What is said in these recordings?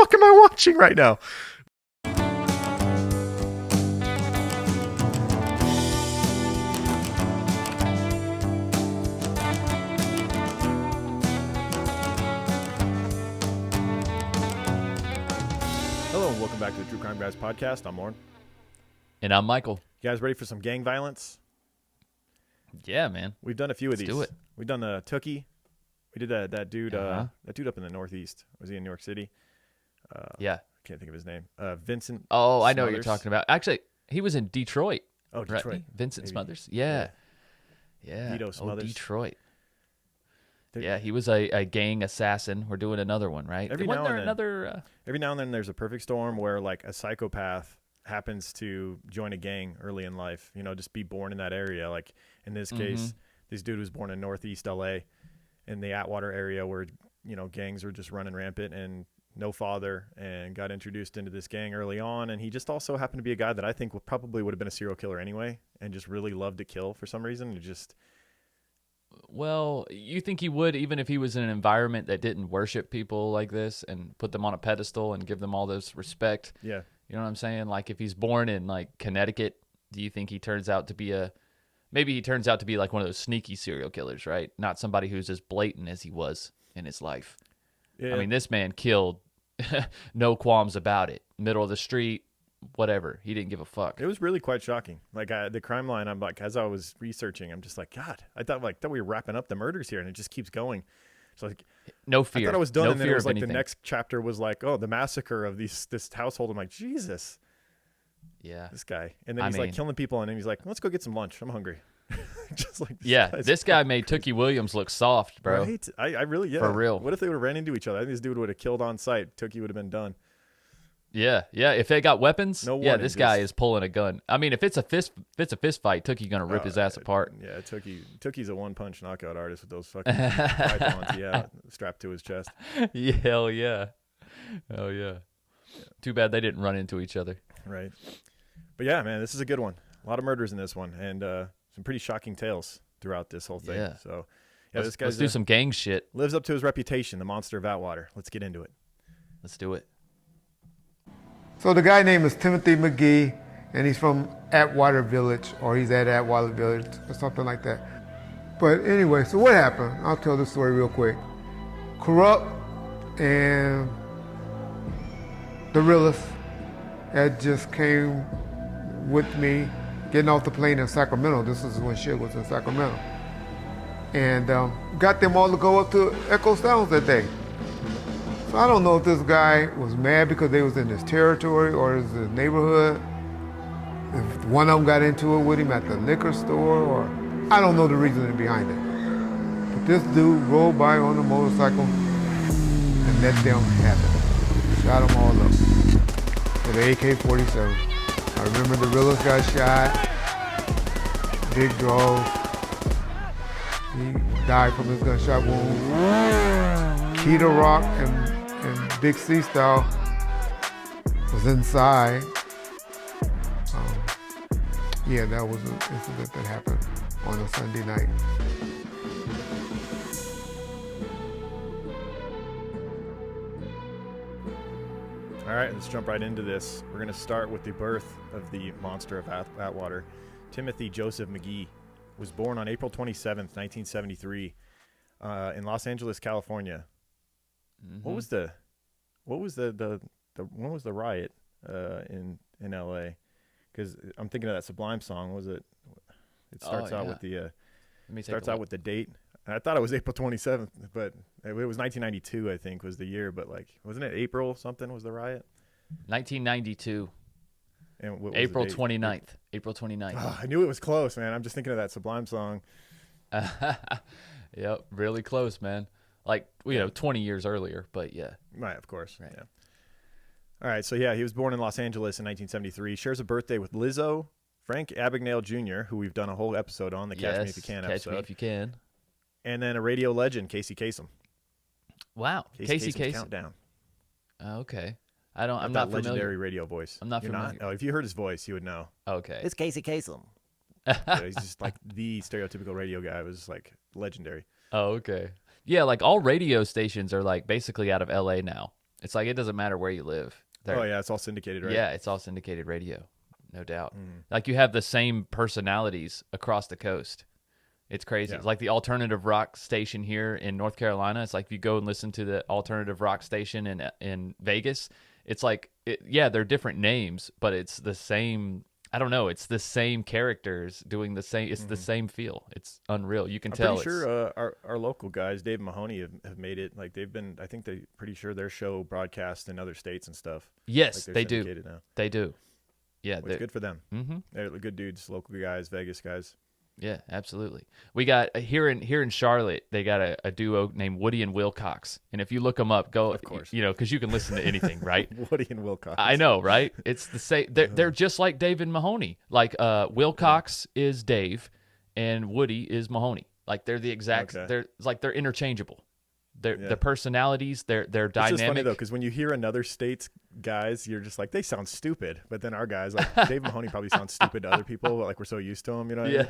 fuck am I watching right now? Hello and welcome back to the True Crime Guys podcast. I'm Lauren. And I'm Michael. You guys ready for some gang violence? Yeah, man. We've done a few of these. Let's do it. We've done the Tookie. We did that dude. That dude up in the Northeast. Was he in New York City? Yeah. Can't think of his name. Vincent. Oh, I know what Smothers. you're talking about. Actually, he was in Detroit. Oh, Detroit. Right? Vincent Maybe. Smothers. Yeah. Vito Smothers. Detroit. Yeah, he was a gang assassin. We're doing another one, right? Every Wasn't now there and then. another? Every now and then there's a perfect storm where like a psychopath happens to join a gang early in life, just be born in that area. Like in this case, this dude was born in Northeast LA in the Atwater area where, gangs were just running rampant and no father, and got introduced into this gang early on. And he just also happened to be a guy that I think probably would have been a serial killer anyway, and just really loved to kill for some reason. Well, you think he would even if he was in an environment that didn't worship people like this and put them on a pedestal and give them all this respect? Yeah. You know what I'm saying? Like if he's born in like Connecticut, do you think he turns out to be like one of those sneaky serial killers, right? Not somebody who's as blatant as he was in his life. Yeah. I mean, this man killed, no qualms about it. Middle of the street, whatever. He didn't give a fuck. It was really quite shocking. Like the crime line, I'm like, as I was researching, I'm just like, God, I thought we were wrapping up the murders here, and it just keeps going. So like, no fear. I thought I was done, no and then fear it was of like anything. the next chapter was like, oh, the massacre of this household. I'm like, Jesus, Yeah. this guy. And then he's like killing people, and then he's like, let's go get some lunch. I'm hungry. Just like this guy made Tookie Williams look soft, bro. Right? I really, yeah. For real. What if they would have ran into each other? I think this dude would have killed on sight. Tookie would have been done. Yeah. If they got weapons, No yeah, warning, this guy is pulling a gun. I mean, if it's a fist fight, Tookie gonna rip his ass apart. Yeah, Tookie's a one-punch knockout artist with those fucking pythons strapped to his chest. Yeah, hell yeah. Oh yeah. Too bad they didn't run into each other. Right. But yeah, man, this is a good one. A lot of murders in this one, and some pretty shocking tales throughout this whole thing. Yeah. So yeah, Let's this guy do some gang shit. lives up to his reputation, the monster of Atwater. Let's get into it. Let's do it. So the guy name is Timothy McGhee, and he's from Atwater Village, or he's at Atwater Village, or something like that. But anyway, so what happened? I'll tell this story real quick. Corrupt and the realist had just came with me getting off the plane in Sacramento. This is when shit was in Sacramento. And got them all to go up to Echo Sounds that day. So I don't know if this guy was mad because they was in his territory or his neighborhood. If one of them got into it with him at the liquor store, or I don't know the reasoning behind it. But this dude rolled by on a motorcycle and let them have it. Shot them all up with an AK-47. I remember the realist got shot. Big draw. He died from his gunshot wound. Keto Rock and Big C Style was inside. That was an incident that happened on a Sunday night. All right, let's jump right into this. We're going to start with the birth of the monster of Atwater. Timothy Joseph McGhee was born on April 27th, 1973, in Los Angeles, California. Mm-hmm. What was the riot in LA? Because I'm thinking of that Sublime song. Was it? It starts out with the with the date. I thought it was April 27th, but it was 1992. I think was the year. But like, wasn't it April something? Was the riot? 1992. And what was April the date? 29th. April 29th. Oh, I knew it was close, man. I'm just thinking of that Sublime song. Yep, really close, man. Like, 20 years earlier, but yeah. Right, of course. Right. Yeah. All right, so yeah, he was born in Los Angeles in 1973. Shares a birthday with Lizzo, Frank Abagnale Jr., who we've done a whole episode on, the Catch Me If You Can episode. Catch Me If You Can. And then a radio legend, Casey Kasem. Wow, Casey Kasem's Kasem. Countdown. Oh, okay. I'm not that familiar. legendary radio voice. I'm not You're familiar. Oh, if you heard his voice, you would know. Okay. It's Casey Kasem. Yeah, he's just like the stereotypical radio guy. It was like legendary. Oh, okay. Yeah, like all radio stations are like basically out of LA now. It's like it doesn't matter where you live. Oh yeah, it's all syndicated, right? Yeah, it's all syndicated radio, no doubt. Like you have the same personalities across the coast. It's crazy. Yeah. It's like the alternative rock station here in North Carolina. It's like if you go and listen to the alternative rock station in Vegas, it's like, they're different names, but it's the same. I don't know. It's the same characters doing the same. It's the same feel. It's unreal. You can tell. I'm pretty sure our local guys, Dave and Mahoney, have made it. Like they've been. I think pretty sure their show broadcasts in other states and stuff. Yes, like they do. Now. They do. Yeah, it's good for them. Mm-hmm. They're good dudes, local guys, Vegas guys. Yeah, absolutely. We got here in Charlotte. They got a duo named Woody and Wilcox, and if you look them up, go. Of course, because you can listen to anything, right? Woody and Wilcox. I know, right? It's the same. They're just like Dave and Mahoney. Like Wilcox is Dave, and Woody is Mahoney. Like they're the exact. Okay. They're interchangeable. Their personalities, they're dynamic. It's just funny though, because when you hear another state's guys, you're just like, they sound stupid. But then our guys, like Dave Mahoney, probably sounds stupid to other people. But like we're so used to them, you know? What I mean?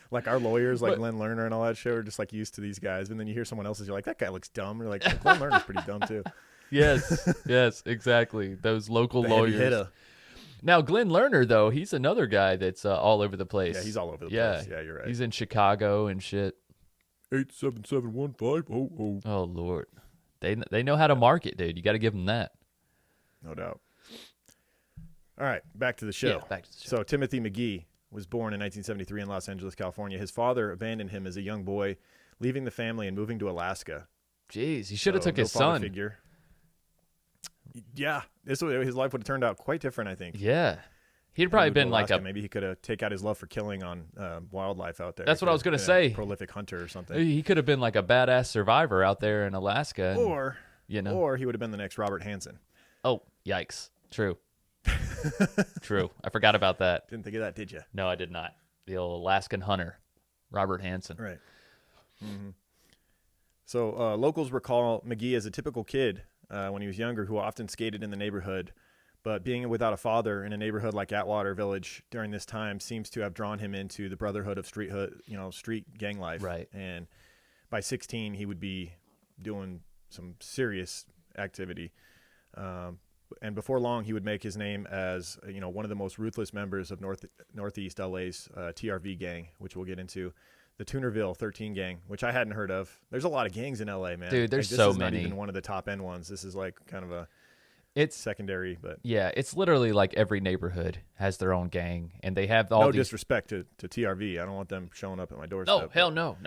Like our lawyers, like Glenn Lerner and all that shit, are just like used to these guys. And then you hear someone else's, you're like, that guy looks dumb. You're like, Glenn Lerner's pretty dumb too. Yes, exactly. Those local lawyers. Now, Glenn Lerner, though, he's another guy that's all over the place. Yeah, he's all over the place. Yeah, you're right. He's in Chicago and shit. 87715. Oh Lord, they know how to market, dude. You got to give them that. No doubt. All right, back to the show. Yeah, back to the show. So Timothy McGhee was born in 1973 in Los Angeles, California. His father abandoned him as a young boy, leaving the family and moving to Alaska. Jeez, he should have took his son. Figure. Yeah, his life would have turned out quite different, I think. Yeah. He'd probably been like maybe he could have taken out his love for killing on wildlife out there. That's what I was going to say. Prolific hunter or something. He could have been like a badass survivor out there in Alaska. Or he would have been the next Robert Hansen. Oh, yikes. True. True. I forgot about that. Didn't think of that, did you? No, I did not. The old Alaskan hunter, Robert Hansen. Right. Mm-hmm. So locals recall McGee as a typical kid when he was younger who often skated in the neighborhood. But being without a father in a neighborhood like Atwater Village during this time seems to have drawn him into the brotherhood of street gang life. Right. And by 16, he would be doing some serious activity. And before long, he would make his name as one of the most ruthless members of Northeast LA's TRV gang, which we'll get into. The Tunerville 13 gang, which I hadn't heard of. There's a lot of gangs in LA, man. Dude, there's this so is many. Not even one of the top end ones. This is like kind of a secondary, but yeah, it's literally like every neighborhood has their own gang, and they have all. No disrespect to TRV. I don't want them showing up at my doorstep. No, hell no.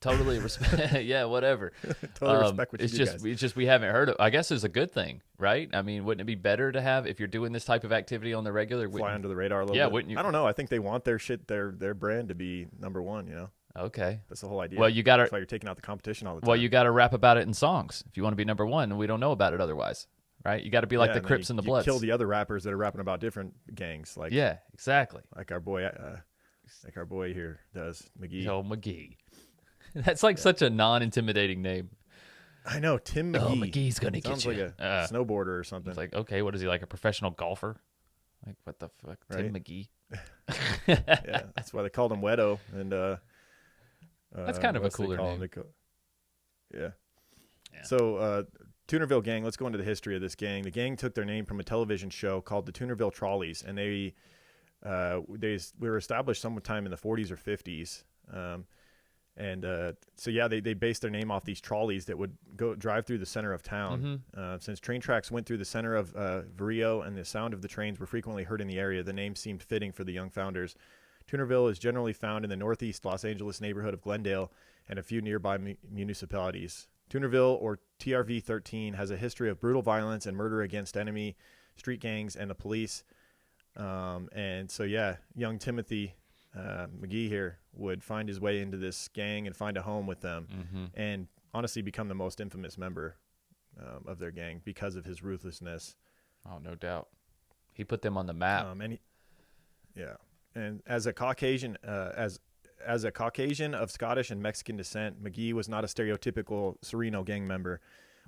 Totally respect. Yeah, whatever. Totally respect what you do, guys. It's just we haven't heard of. I guess it's a good thing, right? I mean, wouldn't it be better to have if you're doing this type of activity on the regular? Fly under the radar a little bit. Yeah, wouldn't you? I don't know. I think they want their brand to be number one. Okay. That's the whole idea. Well, you got to. That's why you're taking out the competition all the time. Well, you got to rap about it in songs if you want to be number one, and we don't know about it otherwise. Right, you got to be like the Crips and the Bloods. Kill the other rappers that are rapping about different gangs, like exactly. Like our boy here does, McGee. Oh, McGee. That's like such a non-intimidating name. I know, Tim McGee. Oh, McGee's gonna get Sounds you. like a snowboarder or something. It's like, okay, what is he, like a professional golfer? Like what the fuck, right? Tim McGee. Yeah, that's why they called him Wedo, and that's kind of a cooler name. Yeah. So. Tunerville Gang, let's go into the history of this gang. The gang took their name from a television show called the Tunerville Trolleys, and they were established sometime in the 40s or 50s. They based their name off these trolleys that would go drive through the center of town. Mm-hmm. Since train tracks went through the center of Varillo and the sound of the trains were frequently heard in the area, the name seemed fitting for the young founders. Tunerville is generally found in the northeast Los Angeles neighborhood of Glendale and a few nearby municipalities. Tunerville, or TRV-13, has a history of brutal violence and murder against enemy street gangs and the police. Young Timothy McGee here would find his way into this gang and find a home with them, and honestly become the most infamous member of their gang because of his ruthlessness. Oh, no doubt. He put them on the map. And as a Caucasian, as a Caucasian of Scottish and Mexican descent, McGee was not a stereotypical Sereno gang member,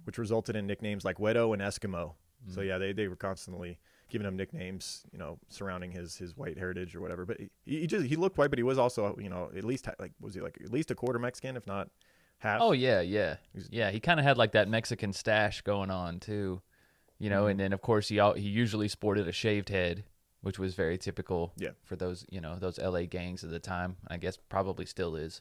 which resulted in nicknames like Wedo and Eskimo. So they were constantly giving him nicknames, surrounding his white heritage or whatever. But he looked white, but he was also at least at least a quarter Mexican, if not half. Oh yeah. He kind of had like that Mexican stash going on too. You know, and then of course he usually sported a shaved head, which was very typical for those, you know, those LA gangs at the time. I guess probably still is.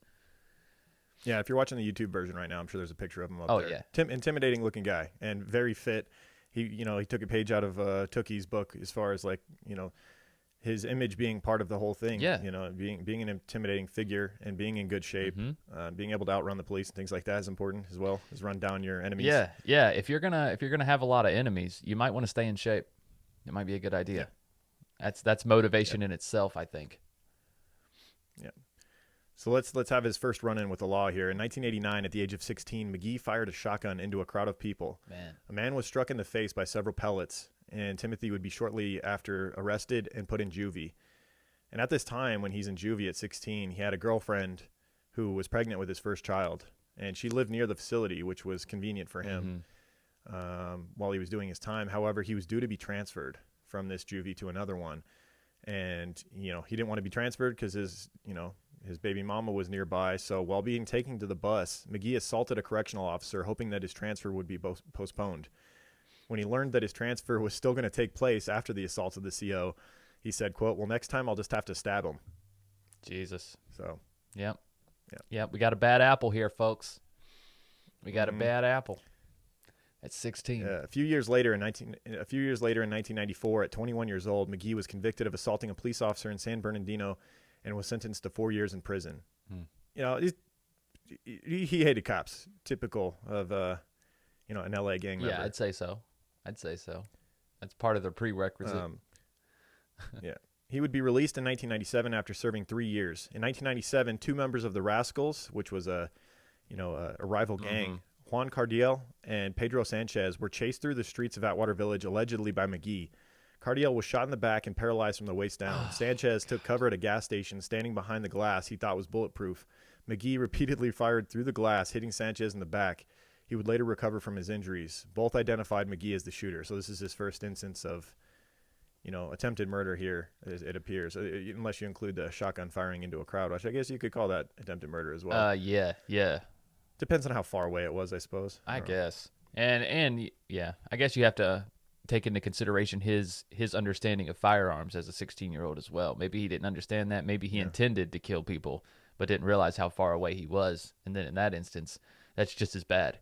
Yeah, if you're watching the YouTube version right now, I'm sure there's a picture of him up there. Yeah. Intimidating looking guy and very fit. He took a page out of Tookie's book as far as like, you know, his image being part of the whole thing. Yeah. You know, being an intimidating figure and being in good shape, being able to outrun the police and things like that is important as well as run down your enemies. Yeah. Yeah. If you're gonna have a lot of enemies, you might want to stay in shape. It might be a good idea. Yeah. That's motivation in itself, I think. Yeah. So let's have his first run-in with the law here. In 1989, at the age of 16, Mcgee fired a shotgun into a crowd of people. A man was struck in the face by several pellets, and Timothy would be shortly after arrested and put in juvie. And at this time, when he's in juvie at 16, he had a girlfriend who was pregnant with his first child, and she lived near the facility, which was convenient for him while he was doing his time. However, he was due to be transferred from this juvie to another one, and you know he didn't want to be transferred because his baby mama was nearby. So while being taken to the bus, Mcgee assaulted a correctional officer, hoping that his transfer would be postponed. When he learned that his transfer was still going to take place after the assault of the CO, he said, quote, "Well, next time I'll just have to stab him." Jesus. So, Yep. We got a bad apple here, folks. We got a bad apple. At 16. A few years later in 1994, at 21 years old, Mcgee was convicted of assaulting a police officer in San Bernardino and was sentenced to 4 years in prison. You know, he hated cops, typical of an LA gang member. Yeah, I'd say so. That's part of the prerequisite. Yeah. He would be released in 1997 after serving 3 years. In 1997, two members of the Rascals, which was a rival gang, Juan Cardiel and Pedro Sanchez, were chased through the streets of Atwater Village, allegedly by Mcgee. Cardiel was shot in the back and paralyzed from the waist down. Sanchez took cover at a gas station, standing behind the glass he thought was bulletproof. Mcgee repeatedly fired through the glass, hitting Sanchez in the back. He would later recover from his injuries. Both identified Mcgee as the shooter. So this is his first instance of, attempted murder here, it appears, unless you include the shotgun firing into a crowd, which I guess you could call that attempted murder as well. Yeah. Depends on how far away it was, I suppose. I guess. And yeah, I guess you have to take into consideration his understanding of firearms as a 16-year-old as well. Maybe he didn't understand that. Maybe he intended to kill people, but didn't realize how far away he was. And then in that instance, that's just as bad.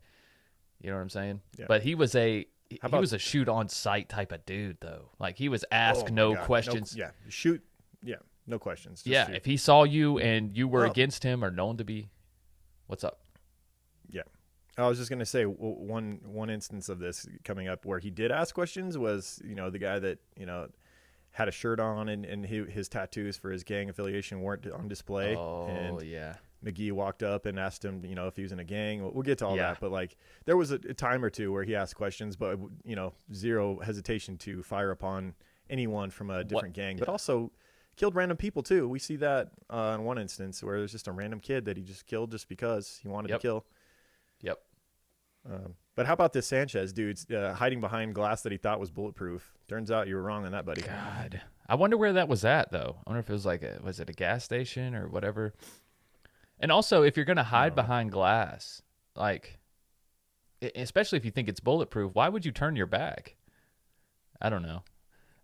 You know what I'm saying? Yeah. But he was a shoot on sight type of dude, though. Like he was no questions. Shoot. Yeah, no questions. Just shoot. If he saw you and you were against him or known to be, what's up? Yeah. I was just going to say one instance of this coming up where he did ask questions was, the guy that, had a shirt on and his tattoos for his gang affiliation weren't on display. Oh, and yeah. Mcgee walked up and asked him, if he was in a gang. We'll get to all that. But, there was a time or two where he asked questions, but, zero hesitation to fire upon anyone from a different gang. But also killed random people, too. We see that in one instance where there's just a random kid that he just killed just because he wanted to kill. Yep. But how about this Sanchez dude's hiding behind glass that he thought was bulletproof? Turns out you were wrong on that, buddy. God, I wonder where that was at, though. I wonder if it was was it a gas station or whatever? And also, if you're going to hide behind glass, especially if you think it's bulletproof, why would you turn your back? I don't know.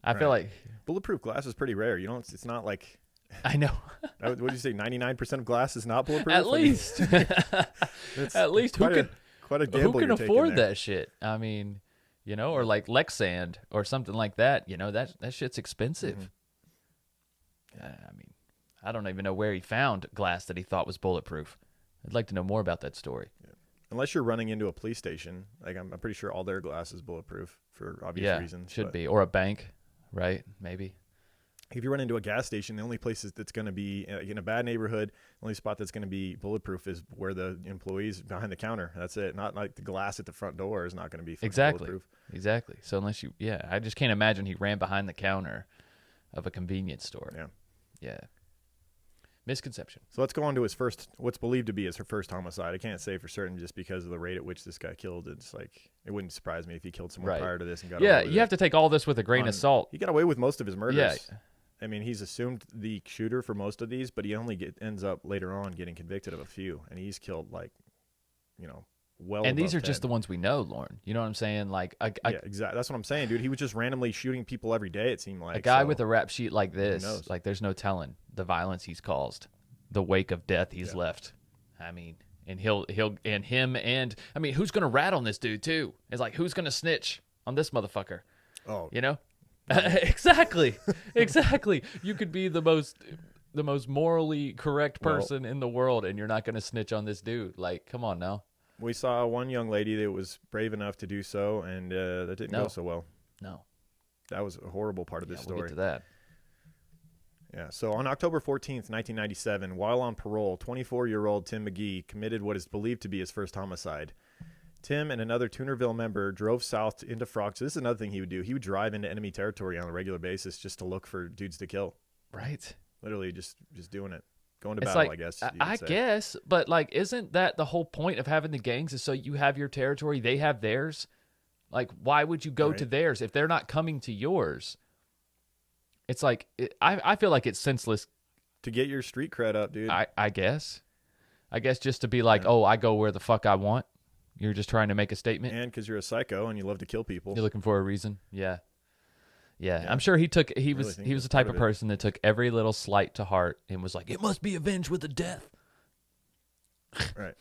I feel like bulletproof glass is pretty rare. It's not like. I know. What did you say? 99% of glass is not bulletproof. At least, at least quite a gamble. Who can you're afford there. that shit? I mean, or like Lexand or something like that. That shit's expensive. I mean, I don't even know where he found glass that he thought was bulletproof. I'd like to know more about that story. Yeah. Unless you're running into a police station, I'm pretty sure all their glass is bulletproof for obvious reasons. Should be, or a bank, right? Maybe. If you run into a gas station, the only place that's going to be in a bad neighborhood, the only spot that's going to be bulletproof is where the employees behind the counter. That's it. Not like the glass at the front door is not going to be bulletproof. Exactly. So unless I just can't imagine he ran behind the counter of a convenience store. Yeah. Misconception. So let's go on to what's believed to be his first homicide. I can't say for certain just because of the rate at which this guy killed. It's it wouldn't surprise me if he killed someone prior to this and got away with it. You have to take all this with a grain of salt. He got away with most of his murders. Yeah. I mean, he's assumed the shooter for most of these, but he only ends up later on getting convicted of a few, and he's killed well. And these above are just 10. the ones we know, Lauren. You know what I'm saying? Like, Yeah, exactly. That's what I'm saying, dude. He was just randomly shooting people every day. It seemed like a guy so. with a rap sheet like this, knows? like, there's no telling the violence he's caused, the wake of death he's left. I mean, and I mean, who's gonna rat on this dude too? It's like, who's gonna snitch on this motherfucker? Oh, You know, exactly. You could be the most morally correct person in the world, and you're not gonna snitch on this dude. Like, come on now. we saw one young lady that was brave enough to do so, and that didn't go so well. No, That was a horrible part of this we'll story. get to that. Yeah. So on October 14th, 1997, while on parole, 24-year-old Tim Mcgee committed what is believed to be his first homicide. Tim and another Tunerville member drove south into Frog. So this is another thing he would do. He would drive into enemy territory on a regular basis just to look for dudes to kill. Right. Literally just doing it. Going to It's battle, like, I guess. I guess, but like, isn't that the whole point of having the gangs? Is so you have your territory, they have theirs. Like, why would you go to theirs if they're not coming to yours? It's like, I feel like it's senseless. To get your street cred up, dude. I guess just to be like, oh, I go where the fuck I want. You're just trying to make a statement. And because you're a psycho and you love to kill people. You're looking for a reason. Yeah. I'm sure he was the type of person that took every little slight to heart and was like, it must be avenged with a death. Right.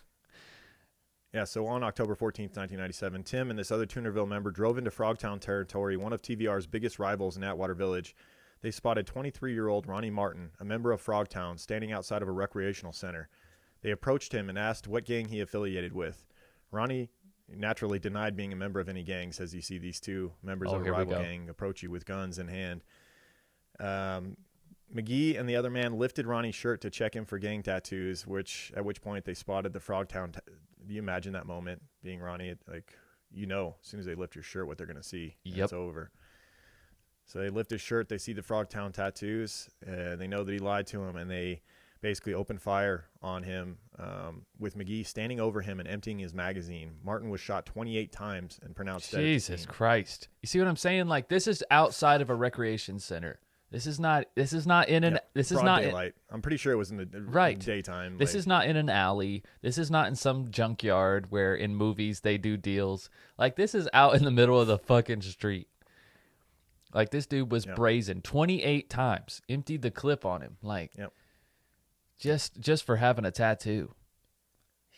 Yeah, so on October 14th, 1997, Tim and this other Tunerville member drove into Frogtown territory, one of TVR's biggest rivals in Atwater Village. They spotted 23-year-old Ronnie Martin, a member of Frogtown, standing outside of a recreational center. They approached him and asked what gang he affiliated with. Ronnie naturally denied being a member of any gangs, as you see these two members of a rival gang approach you with guns in hand. Mcgee and the other man lifted Ronnie's shirt to check him for gang tattoos, at which point they spotted the Frogtown. Do you imagine that moment, being Ronnie? Like, as soon as they lift your shirt, what they're going to see. Yep. It's over. So they lift his shirt, they see the Frogtown tattoos, and they know that he lied to him, and they basically opened fire on him with Mcgee standing over him and emptying his magazine. Martin was shot 28 times and pronounced dead. Jesus Christ. You see what I'm saying? Like, this is outside of a recreation center. This is not in an daylight. I'm pretty sure it was in the daytime. This is not in an alley. This is not in some junkyard where in movies they do deals. Like, this is out in the middle of the fucking street. Like, this dude was brazen 28 times, emptied the clip on him. Like, just for having a tattoo.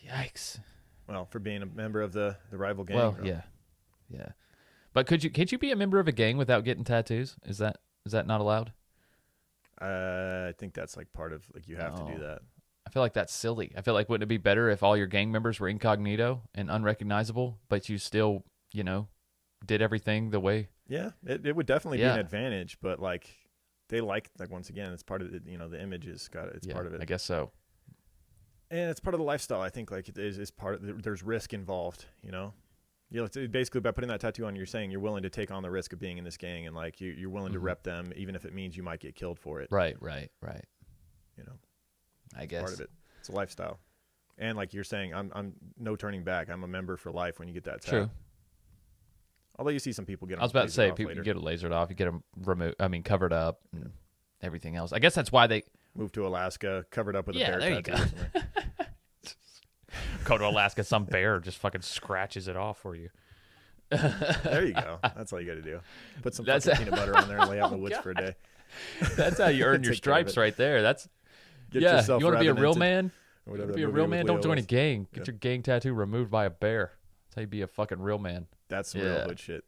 Yikes. Well, for being a member of the rival gang. Well, yeah. But can't you be a member of a gang without getting tattoos? Is that not allowed? I think that's like part of, like, you have to do that. I feel like that's silly. I feel like, wouldn't it be better if all your gang members were incognito and unrecognizable, but you still, did everything the way? Yeah, it would definitely be an advantage, but like, they like once again, it's part of it. The image is part of it. I guess so. And it's part of the lifestyle. I think, like, it is part of. There's risk involved. It's basically, by putting that tattoo on, you're saying you're willing to take on the risk of being in this gang, and like you're willing to rep them, even if it means you might get killed for it. Right. I guess part of it. It's a lifestyle, and like you're saying, I'm no turning back. I'm a member for life when you get that tattoo. True. Although you see some people get. I was about to say, people get it lasered off. You get them removed. I mean, covered up and everything else. I guess that's why they move to Alaska, covered up with a bear there tattoo. You go. Go to Alaska, some bear just fucking scratches it off for you. There you go. That's all you got to do. Put some fucking peanut butter on there and lay out in the woods for a day. That's how you earn your stripes right there. That's Get yourself you want to be a real man? You want to be a real man? Don't join a gang. Get your gang tattoo removed by a bear. That's how you be a fucking real man. That's some real hood shit.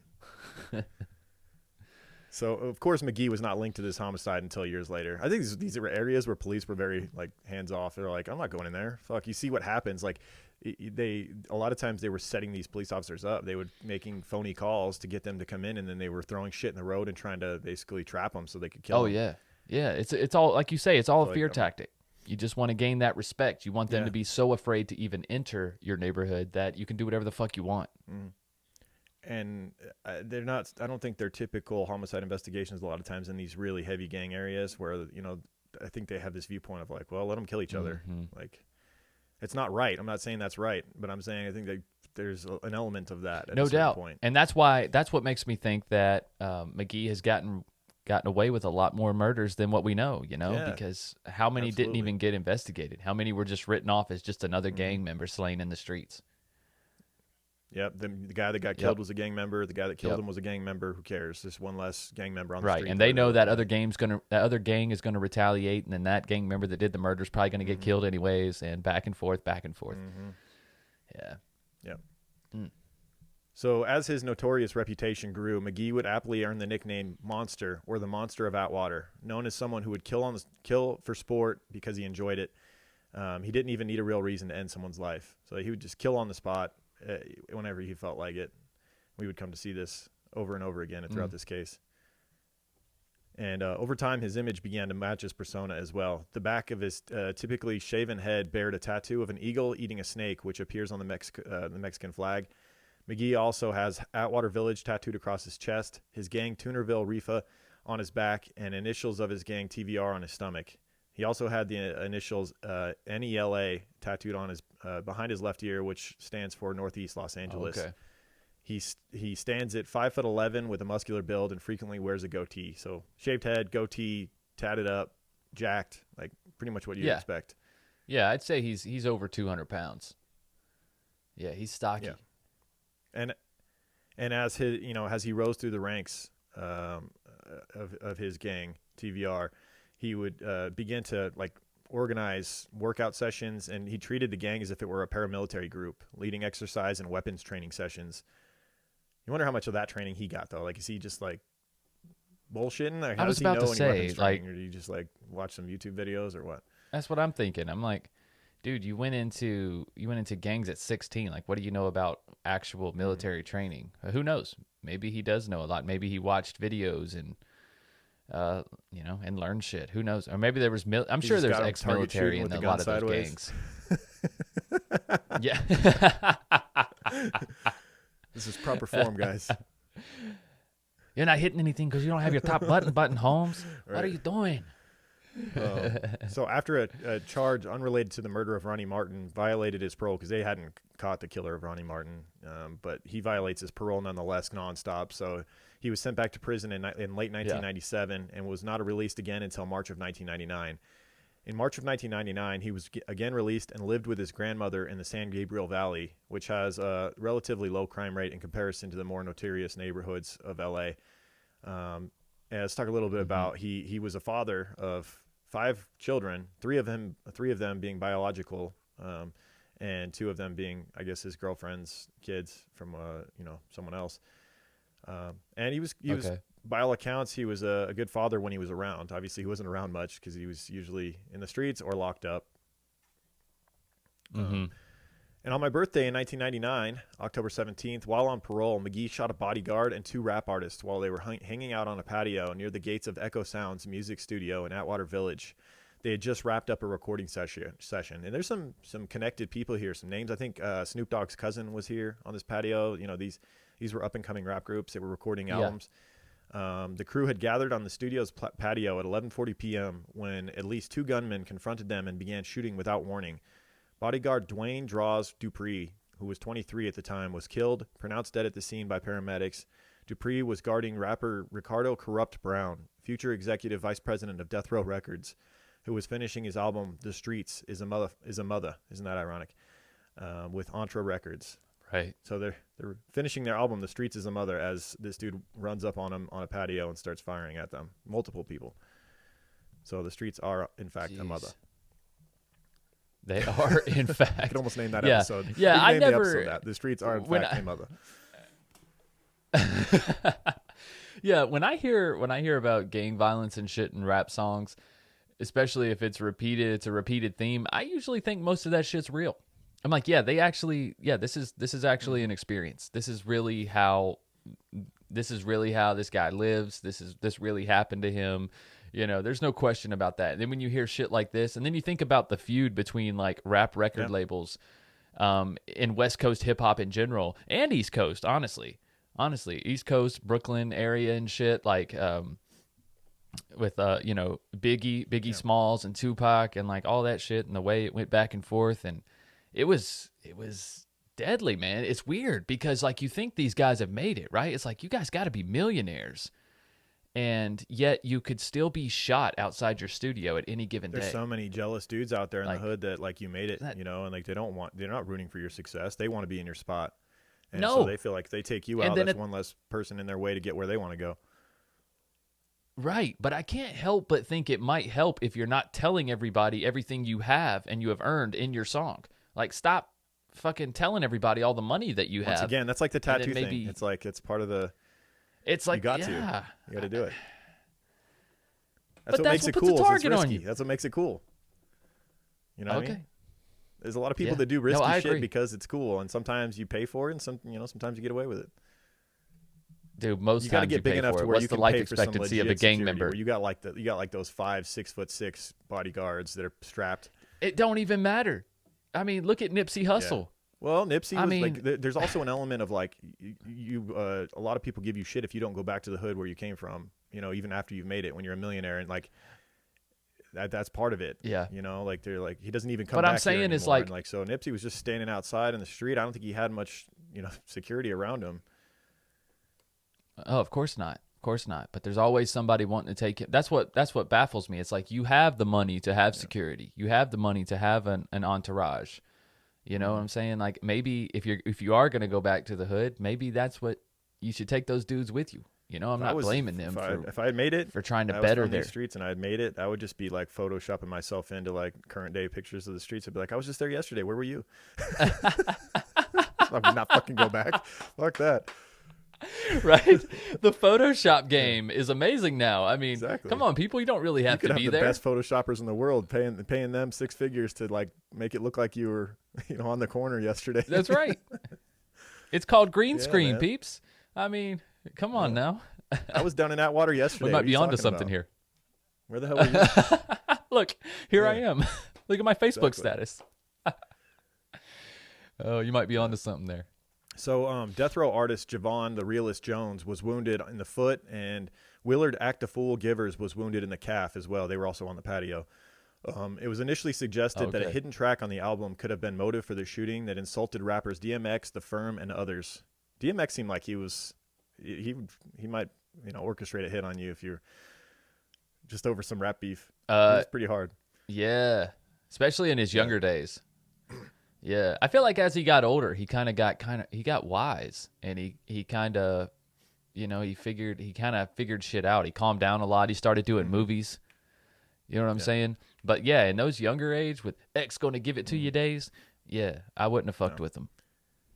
So, of course, Mcgee was not linked to this homicide until years later. I think these were areas where police were very, like, hands-off. They're like, I'm not going in there. Fuck, you see what happens. Like, a lot of times they were setting these police officers up. They would making phony calls to get them to come in, and then they were throwing shit in the road and trying to basically trap them so they could kill them. Yeah. It's all, like you say, it's all a fear tactic. You just want to gain that respect. You want them to be so afraid to even enter your neighborhood that you can do whatever the fuck you want. Mm. And they're not. I don't think they're typical homicide investigations. A lot of times in these really heavy gang areas, where I think they have this viewpoint of like, well, let them kill each other. Like, it's not right. I'm not saying that's right, but I'm saying I think that there's an element of that. At no a certain doubt. point. And that's what makes me think that Mcgee has gotten away with a lot more murders than what we know. Because how many didn't even get investigated? How many were just written off as just another gang member slain in the streets? Yep. The guy that got killed was a gang member. The guy that killed him was a gang member. Who cares? Just one less gang member on the street. Right, and they know that other gang is gonna retaliate, and then that gang member that did the murder is probably gonna get killed anyways, and back and forth. Yeah. Yep. So as his notorious reputation grew, McGee would aptly earn the nickname Monster, or the Monster of Atwater, known as someone who would kill for sport because he enjoyed it. He didn't even need a real reason to end someone's life. So he would just kill on the spot whenever he felt like it. We would come to see this over and over again throughout this case. And over time, his image began to match his persona as well. The back of his typically shaven head bared a tattoo of an eagle eating a snake, which appears on the Mexican flag. McGee also has Atwater Village tattooed across his chest, his gang Toonerville Rifa on his back, and initials of his gang TVR on his stomach. He also had the initials NELA tattooed on his behind his left ear, which stands for Northeast Los Angeles. Okay. He stands at 5'11" with a muscular build and frequently wears a goatee. So shaved head, goatee, tatted up, jacked, like pretty much what you'd expect. Yeah, I'd say he's over 200 pounds. Yeah, he's stocky. Yeah. And as he rose through the ranks of his gang TVR, he would begin to organize workout sessions, and he treated the gang as if it were a paramilitary group, leading exercise and weapons training sessions. You wonder how much of that training he got though. Like, is he just bullshitting? Like, how does he know any weapons training, or do you just watch some YouTube videos or what? That's what I'm thinking. I'm like, dude, you went into gangs at 16. Like, what do you know about actual military training? Who knows? Maybe he does know a lot. Maybe he watched videos and and learned shit. Who knows? Or maybe there was I'm sure there's ex-military in a lot of those gangs. Yeah. This is proper form, guys. You're not hitting anything because you don't have your top button, Holmes. Right. What are you doing? So after a charge unrelated to the murder of Ronnie Martin violated his parole, because they hadn't caught the killer of Ronnie Martin, but he violates his parole nonetheless nonstop. So he was sent back to prison in late 1997 and was not released again until March of 1999. In March of 1999, he was again released and lived with his grandmother in the San Gabriel Valley, which has a relatively low crime rate in comparison to the more notorious neighborhoods of L.A. And let's talk a little bit about he was a father of 5 children, three of them being biological, and 2 of them being, I guess, his girlfriend's kids from someone else. And he was by all accounts, he was a good father when he was around. Obviously, he wasn't around much because he was usually in the streets or locked up. And on my birthday in 1999, October 17th, while on parole, McGee shot a bodyguard and 2 rap artists while they were hanging out on a patio near the gates of Echo Sound's music studio in Atwater Village. They had just wrapped up a recording session. And there's some connected people here, some names. I think Snoop Dogg's cousin was here on this patio. These were up-and-coming rap groups. They were recording albums. The crew had gathered on the studio's patio at 11:40 p.m. when at least 2 gunmen confronted them and began shooting without warning. Bodyguard Dwayne Draws Dupree, who was 23 at the time, was killed, pronounced dead at the scene by paramedics. Dupree was guarding rapper Ricardo Corrupt Brown, future executive vice president of Death Row Records, who was finishing his album The Streets is a Mother. Isn't that ironic? With Entra Records. Right. So they're finishing their album, The Streets is a Mother, as this dude runs up on him on a patio and starts firing at them. Multiple people. So the streets are, in fact, a mother. They are, in fact. I could almost name that episode. Yeah, I never. The, episode that. The streets are, in fact, a mother. Yeah, when I hear about gang violence and shit in rap songs, especially if it's a repeated theme, I usually think most of that shit's real. I'm like, this is actually an experience. This is really how this guy lives. This really happened to him. There's no question about that. And then when you hear shit like this, and then you think about the feud between rap record labels, in West Coast hip hop in general and East Coast, honestly, East Coast, Brooklyn area and shit, with Biggie Smalls and Tupac and all that shit, and the way it went back and forth, and it was deadly, man. It's weird because you think these guys have made it, right? It's you guys got to be millionaires, and yet you could still be shot outside your studio at any given day. There's so many jealous dudes out there in the hood that you made it, and they're not rooting for your success. They want to be in your spot. And No. so they feel like if they take you And out, then that's one less person in their way to get where they want to go. Right, but I can't help but think it might help if you're not telling everybody everything you have and you have earned in your song. Like, stop fucking telling everybody all the money that you have. Once again, that's like the tattoo maybe, thing. It's like it's part of the. It's like you got yeah. You got to do it. But That's what that's makes what it puts a cool. It's target on risky. you. That's what makes it cool. You know what I Okay. mean? There's a lot of people Yeah. that do risky No, I shit agree. because it's cool, and sometimes you pay for it, and sometimes you get away with it. Dude, most You got to times you get big pay enough for to it. where What's you the can life pay for some expectancy of a legit gang security, member? where you got like those 5'6" bodyguards that are strapped. It don't even matter. I mean, look at Nipsey Hussle. Well, Nipsey I was mean- like, there's also an element of like a lot of people give you shit if you don't go back to the hood where you came from, even after you've made it when you're a millionaire, and like that's part of it. Yeah. Like they're like, he doesn't even come But back I'm saying here it's anymore. like- And, so Nipsey was just standing outside in the street. I don't think he had much, security around him. Oh, of course not. Of course not. But there's always somebody wanting to take it. That's what baffles me. It's like you have the money to have security. You have the money to have an entourage. You know what I'm saying? Like maybe if you are going to go back to the hood, maybe that's what you should take those dudes with you. I'm not blaming them If I had made it, for trying to I was better from their these streets and I had made it, I would just be like photoshopping myself into like current day pictures of the streets. I'd be like, I was just there yesterday. Where were you? I would not fucking go back. Fuck that. right? The Photoshop game is amazing now. I mean, Exactly. come on, people, you don't really have You could to have be the there. best photoshoppers in the world, paying them six figures to like make it look like you were, on the corner yesterday. That's right. It's called green Yeah, screen, man. peeps. I mean, come on now. I was down in Atwater yesterday. We What might are be you onto talking something about? here. Where the hell were you? Look, here I Yeah. am. Look at my Facebook Exactly. status. Oh, you might be onto something there. So, death row artist Javon the Realist Jones was wounded in the foot, and Willard Act a Fool Givers was wounded in the calf as well. They were also on the patio. It was initially suggested that a Okay. hidden track on the album could have been motive for the shooting that insulted rappers DMX, The Firm, and others. DMX seemed like he might orchestrate a hit on you if you're just over some rap beef. It was pretty hard. Yeah, especially in his younger days. Yeah, I feel like as he got older, he got wise, and he kind of, he figured shit out. He calmed down a lot. He started doing movies. You know what I'm saying? But yeah, in those younger age with X going to give it to you days, yeah, I wouldn't have fucked with him.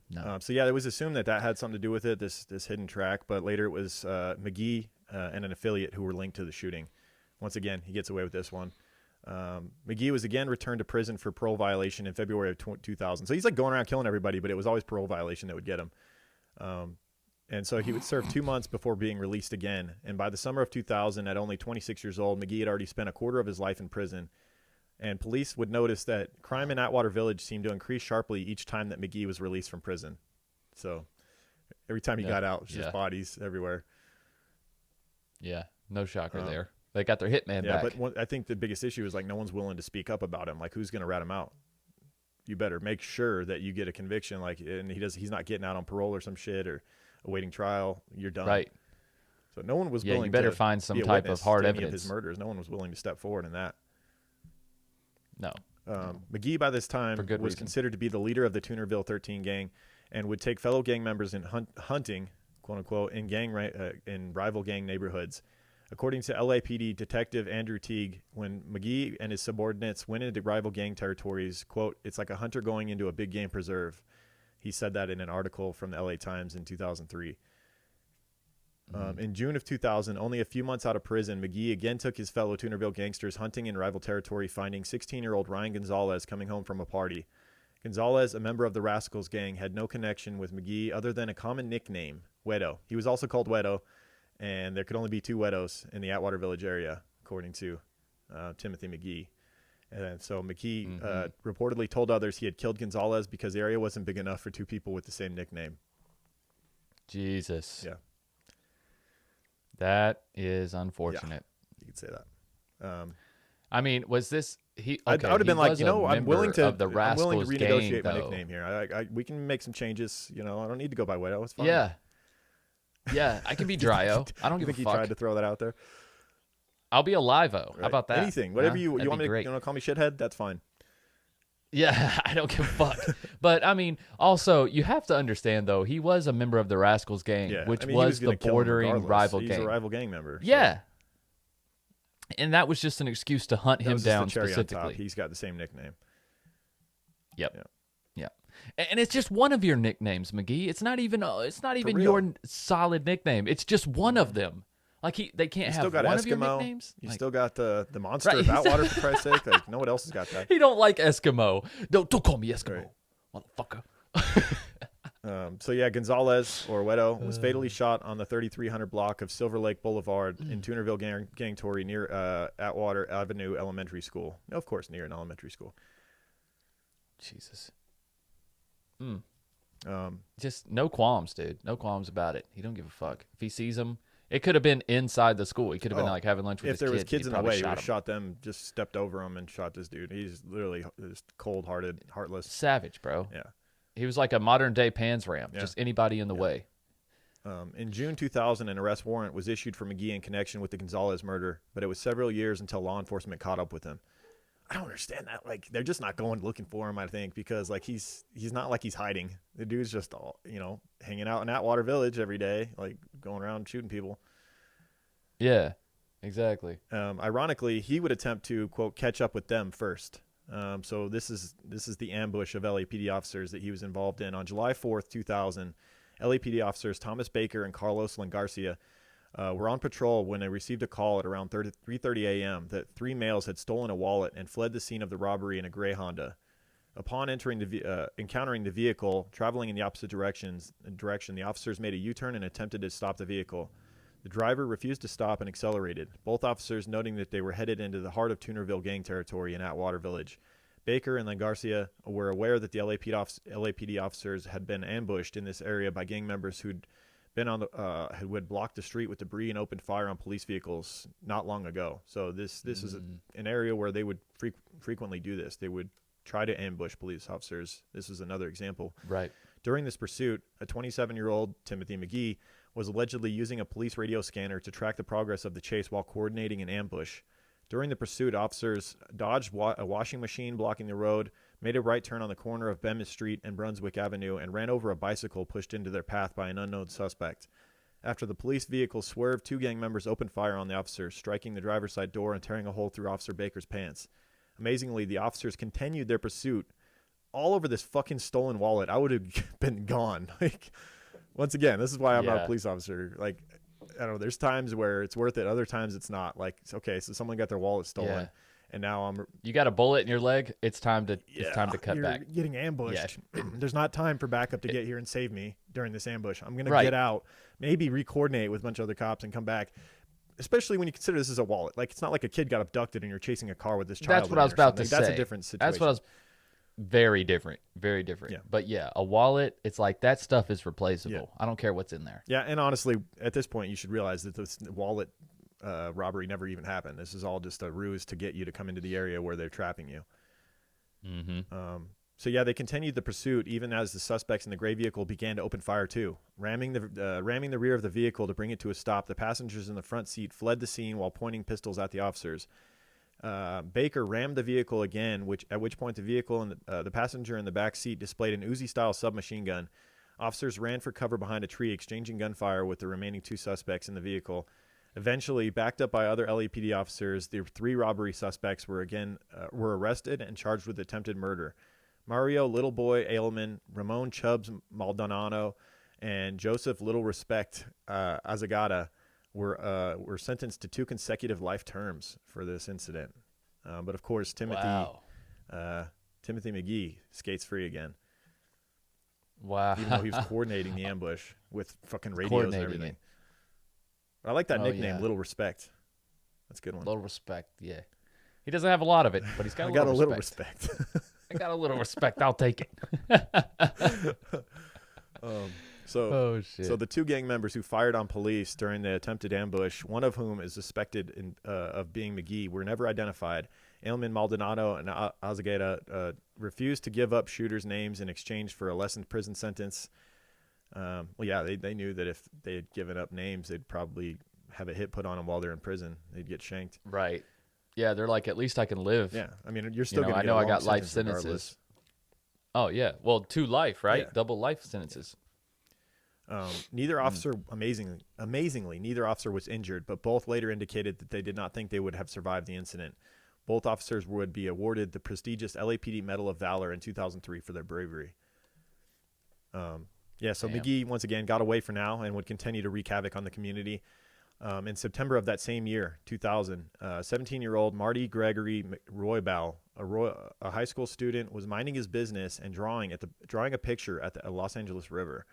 No. So yeah, it was assumed that had something to do with it, this hidden track, but later it was Mcgee and an affiliate who were linked to the shooting. Once again, he gets away with this one. Mcgee was again returned to prison for parole violation in February of 2000. So he's like going around killing everybody, but it was always parole violation that would get him. And so he would serve 2 months before being released again. And by the summer of 2000, at only 26 years old, Mcgee had already spent a quarter of his life in prison. And police would notice that crime in Atwater Village seemed to increase sharply each time that Mcgee was released from prison. So every time he got out, it was just bodies everywhere. Yeah, no shocker there. They got their hitman back. But I think the biggest issue is like no one's willing to speak up about him. Like, who's going to rat him out? You better make sure that you get a conviction. Like, and he's not getting out on parole or some shit or awaiting trial. You're done. Right. So no one was Yeah, willing. you better to find some be a type witness of hard to any evidence. of his murders. No one was willing to step forward in that. No. Mcgee by this time For good was reason. considered to be the leader of the Tunerville 13 gang, and would take fellow gang members in hunting, quote unquote, in in rival gang neighborhoods. According to LAPD Detective Andrew Teague, when Mcgee and his subordinates went into rival gang territories, quote, it's like a hunter going into a big game preserve. He said that in an article from the LA Times in 2003. In June of 2000, only a few months out of prison, Mcgee again took his fellow Tunerville gangsters hunting in rival territory, finding 16-year-old Ryan Gonzalez coming home from a party. Gonzalez, a member of the Rascals gang, had no connection with Mcgee other than a common nickname, Wedo. He was also called Wedo, and there could only be two Wedos in the Atwater Village area, according to Timothy Mcgee. And so Mcgee reportedly told others he had killed Gonzalez because the area wasn't big enough for two people with the same nickname. Jesus. Yeah. That is unfortunate. You could say that. I mean, was this he? I Okay, would have he been like, was you know, a I'm willing member to of the Rascals renegotiate gang, my though. nickname here. We can make some changes. You know, I don't need to go by Wedo. It's fine. Yeah, yeah. I can be Dryo. I don't You give a think he fuck. tried to throw that out there? I'll be a Livo. How Right. about that? Anything, whatever Huh? you That'd want be me to great. call me shithead. That's fine. Yeah, I don't give a fuck. But I mean, also you have to understand though, he was a member of the Rascals gang, Yeah, which I mean, he was the gonna kill him bordering regardless. rival He's gang. a rival gang member. So Yeah, and that was just an excuse to hunt that him was just down the cherry on top. specifically. He's got the same nickname. Yep. Yeah. Yeah. And it's just one of your nicknames, McGee. It's not even real. your solid nickname. It's just one of them. Like they can't You have still got one Eskimo. of your nicknames. You Like, still got the monster Right. of Atwater, for Christ's sake. Like, no one else has got that. he don't like Eskimo. Don't call me Eskimo, motherfucker. So yeah, Gonzalez or Wedo was fatally shot on the 3300 block of Silver Lake Boulevard in Tunerville Gang Tory near Atwater Avenue Elementary School. Of course, near an elementary school. Jesus. Um, Just no qualms, dude. No qualms about it. He don't give a fuck. If he sees him, it could have been inside the school. He could have been like having lunch with if his there was kids. kids in the probably way, he would shot have him. shot them. Just stepped over them and shot this dude. He's literally just cold-hearted, heartless. Savage, bro. Yeah. He was like a modern day Pan's Ram. Yeah. Just anybody in the way. In June 2000, an arrest warrant was issued for McGee in connection with the Gonzalez murder, but it was several years until law enforcement caught up with him. I don't understand that. Like, they're just not going looking for him, I think, because like he's not like he's hiding. The dude's just hanging out in Atwater Village every day, like going around shooting people. Yeah, exactly. Ironically, he would attempt to quote catch up with them first. So this is the ambush of LAPD officers that he was involved in on July 4th, 2000. LAPD officers Thomas Baker and Carlos Langarcia were on patrol when they received a call at around 3:30 a.m. that three males had stolen a wallet and fled the scene of the robbery in a gray Honda. Upon encountering the vehicle traveling in the opposite direction, the officers made a U-turn and attempted to stop the vehicle. The driver refused to stop and accelerated, both officers noting that they were headed into the heart of Tunerville Gang territory in Atwater Village. Baker and Langarcia were aware that the LAPD officers had been ambushed in this area by gang members who'd been who had blocked the street with debris and opened fire on police vehicles not long ago. So this is an area where they would frequently do this. They would try to ambush police officers. This is another example. Right. During this pursuit, a 27-year-old Timothy McGhee was allegedly using a police radio scanner to track the progress of the chase while coordinating an ambush. During the pursuit, officers dodged a washing machine blocking the road, made a right turn on the corner of Bemis Street and Brunswick Avenue, and ran over a bicycle pushed into their path by an unknown suspect. After the police vehicle swerved, two gang members opened fire on the officers, striking the driver's side door and tearing a hole through Officer Baker's pants. Amazingly, the officers continued their pursuit all over this fucking stolen wallet. I would have been gone. Like, once again, this is why I'm not a police officer. Like, I don't know. There's times where it's worth it. Other times it's not. Like, okay, so someone got their wallet stolen, and now you got a bullet in your leg. It's time to cut you're back. Getting ambushed. There's not time for backup to get here and save me during this ambush. I'm gonna get out, maybe re-coordinate with a bunch of other cops and come back. Especially when you consider this is a wallet. Like, it's not like a kid got abducted and you're chasing a car with this child. That's what I was about to say. That's a different situation. That's what I was. Very different. Very different. Yeah. But yeah, a wallet, it's like that stuff is replaceable. Yeah. I don't care what's in there. Yeah, and honestly, at this point, you should realize that this wallet robbery never even happened. This is all just a ruse to get you to come into the area where they're trapping you. Mm-hmm. So yeah, they continued the pursuit even as the suspects in the gray vehicle began to open fire too. Ramming the rear of the vehicle to bring it to a stop, the passengers in the front seat fled the scene while pointing pistols at the officers. Baker rammed the vehicle again, at which point the vehicle and the passenger in the back seat displayed an Uzi-style submachine gun. Officers ran for cover behind a tree, exchanging gunfire with the remaining two suspects in the vehicle. Eventually, backed up by other LAPD officers, the three robbery suspects were arrested and charged with attempted murder. Mario Little Boy Ailman, Ramon Chubbs Maldonado, and Joseph Little Respect Azagada were sentenced to 2 consecutive life terms for this incident. But of course, Timothy McGhee skates free again. Wow. Even though he was coordinating the ambush with fucking radios and everything. I like that nickname, Little Respect. That's a good one. Little Respect, yeah. He doesn't have a lot of it, but he's got a little respect. I got a little respect. I'll take it. So the two gang members who fired on police during the attempted ambush, one of whom is suspected of being McGee, were never identified. Ailman, Maldonado, and Azagada refused to give up shooters' names in exchange for a lessened prison sentence. They knew that if they had given up names, they'd probably have a hit put on them while they're in prison. They'd get shanked. Right. Yeah, they're like, at least I can live. Yeah, I mean, you're still going to I get know a I long got life sentence regardless. sentences. Oh yeah. Well, 2 life, right? Yeah. Double life sentences. Neither officer, amazingly, neither officer was injured, but both later indicated that they did not think they would have survived the incident. Both officers would be awarded the prestigious LAPD Medal of Valor in 2003 for their bravery. So Damn. McGee, once again, got away for now and would continue to wreak havoc on the community. In September of that same year, 2000, 17-year-old Marty Gregory Roybal, a high school student, was minding his business and drawing a picture at the Los Angeles River.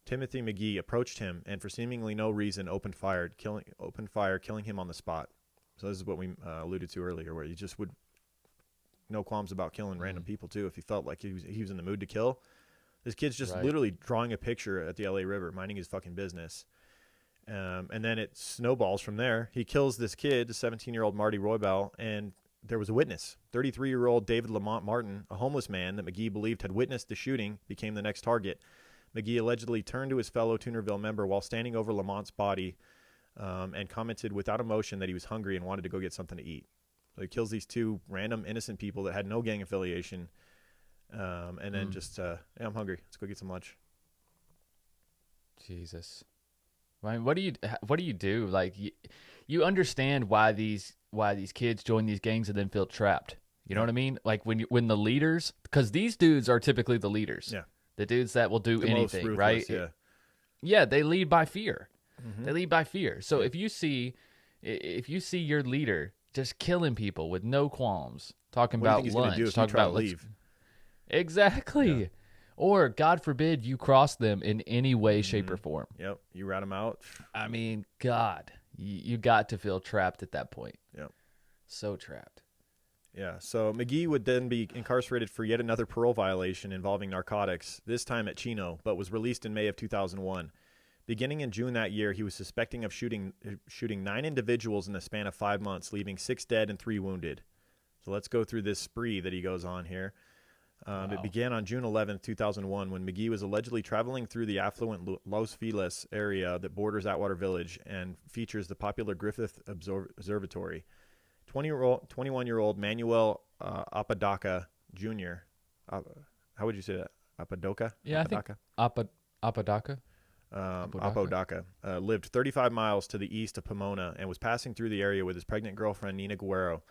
Timothy McGhee approached him and, for seemingly no reason, opened fire, killing him on the spot. So this is what we alluded to earlier, where he just would no qualms about killing random people too if he felt like he was in the mood to kill. This kid's just literally drawing a picture at the LA River, minding his fucking business. And then it snowballs from there. He kills this kid, 17-year-old Marty Roybal, and there was a witness. 33-year-old David Lamont Martin, a homeless man that McGee believed had witnessed the shooting, became the next target. McGee allegedly turned to his fellow Tunerville member while standing over Lamont's body and commented without emotion that he was hungry and wanted to go get something to eat. So he kills these 2 random innocent people that had no gang affiliation, and then just, I'm hungry. Let's go get some lunch. Jesus. I mean, what do you do? Like, you understand why these kids join these gangs and then feel trapped. You know what I mean? Like when the leaders, because these dudes are typically the leaders. Yeah. The dudes that will do anything, right? Yeah, they lead by fear. They lead by fear. So if you see your leader just killing people with no qualms, talking about lunch, talking about leave. Exactly. Yeah. Or, God forbid, you cross them in any way, shape, or form. Yep. You rat them out. I mean, God, you got to feel trapped at that point. Yep. So trapped. Yeah. So McGee would then be incarcerated for yet another parole violation involving narcotics, this time at Chino, but was released in May of 2001. Beginning in June that year, he was suspecting of shooting 9 individuals in the span of 5 months, leaving 6 dead and 3 wounded. So let's go through this spree that he goes on here. Wow. It began on June 11th, 2001, when McGee was allegedly traveling through the affluent Los Feliz area that borders Atwater Village and features the popular Griffith Observatory. 21-year-old Manuel Apodaca Jr. How would you say that? Apodaca? Yeah, Apodaca. I think Apodaca. Apodaca lived 35 miles to the east of Pomona and was passing through the area with his pregnant girlfriend, Nina Guerrero.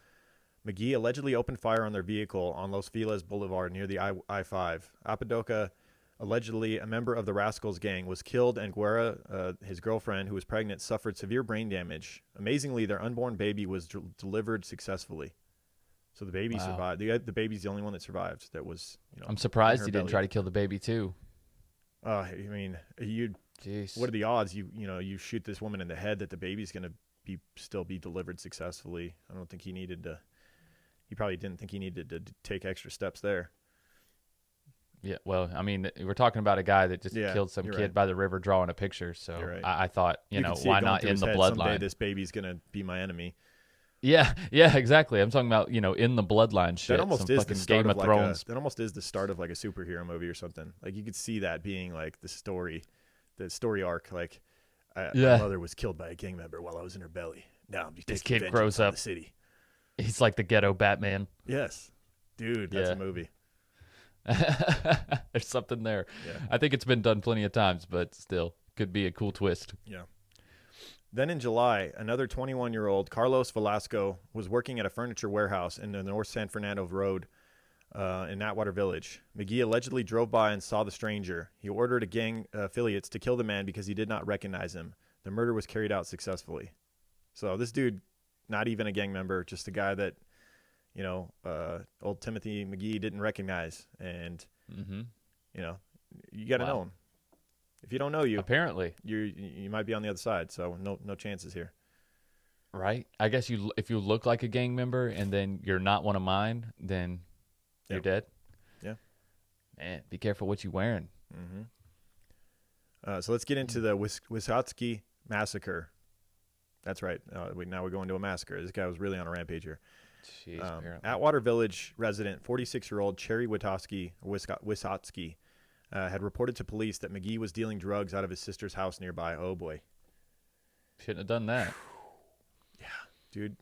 McGee allegedly opened fire on their vehicle on Los Feliz Boulevard near the I-5. Apodaca, allegedly a member of the Rascals gang, was killed, and Guerra, his girlfriend, who was pregnant, suffered severe brain damage. Amazingly, their unborn baby was delivered succcessily. So the baby survived. The baby's the only one that survived. That was, I'm surprised he didn't try to kill the baby too. I mean, Jeez. What are the odds? You shoot this woman in the head that the baby's going to still be delivered successfully. I don't think he needed to. He probably didn't think he needed to take extra steps there. Yeah, well, I mean, we're talking about a guy that just killed some kid by the river drawing a picture. So right. I thought, why not in the bloodline? Someday this baby's going to be my enemy. Yeah, exactly. I'm talking about, in the bloodline shit. That almost is the start of Thrones. That almost is the start of like a superhero movie or something. Like you could see that being like the story arc. Like, my mother was killed by a gang member while I was in her belly. Now this kid grows up. The city. He's like the ghetto Batman. Yes, dude, that's a movie. There's something there. Yeah. I think it's been done plenty of times, but still could be a cool twist. Yeah. Then in July, another 21-year-old, Carlos Velasco, was working at a furniture warehouse in the North San Fernando Road in Atwater Village. McGee allegedly drove by and saw the stranger. He ordered a gang affiliates to kill the man because he did not recognize him. The murder was carried out successfully. So this dude, not even a gang member, just a guy that, old Timothy McGhee didn't recognize. And, you got to know him. If you don't know you, apparently you might be on the other side. So no chances here. Right. I guess if you look like a gang member and then you're not one of mine, then you're dead. Yeah. Man, be careful what you're wearing. So let's get into the Ski Massacre. That's right. Now we're going to a massacre. This guy was really on a rampage here. Jeez, Atwater Village resident, 46-year-old Cherry Wisotsky, had reported to police that McGee was dealing drugs out of his sister's house nearby. Oh, boy. Shouldn't have done that. Yeah, dude.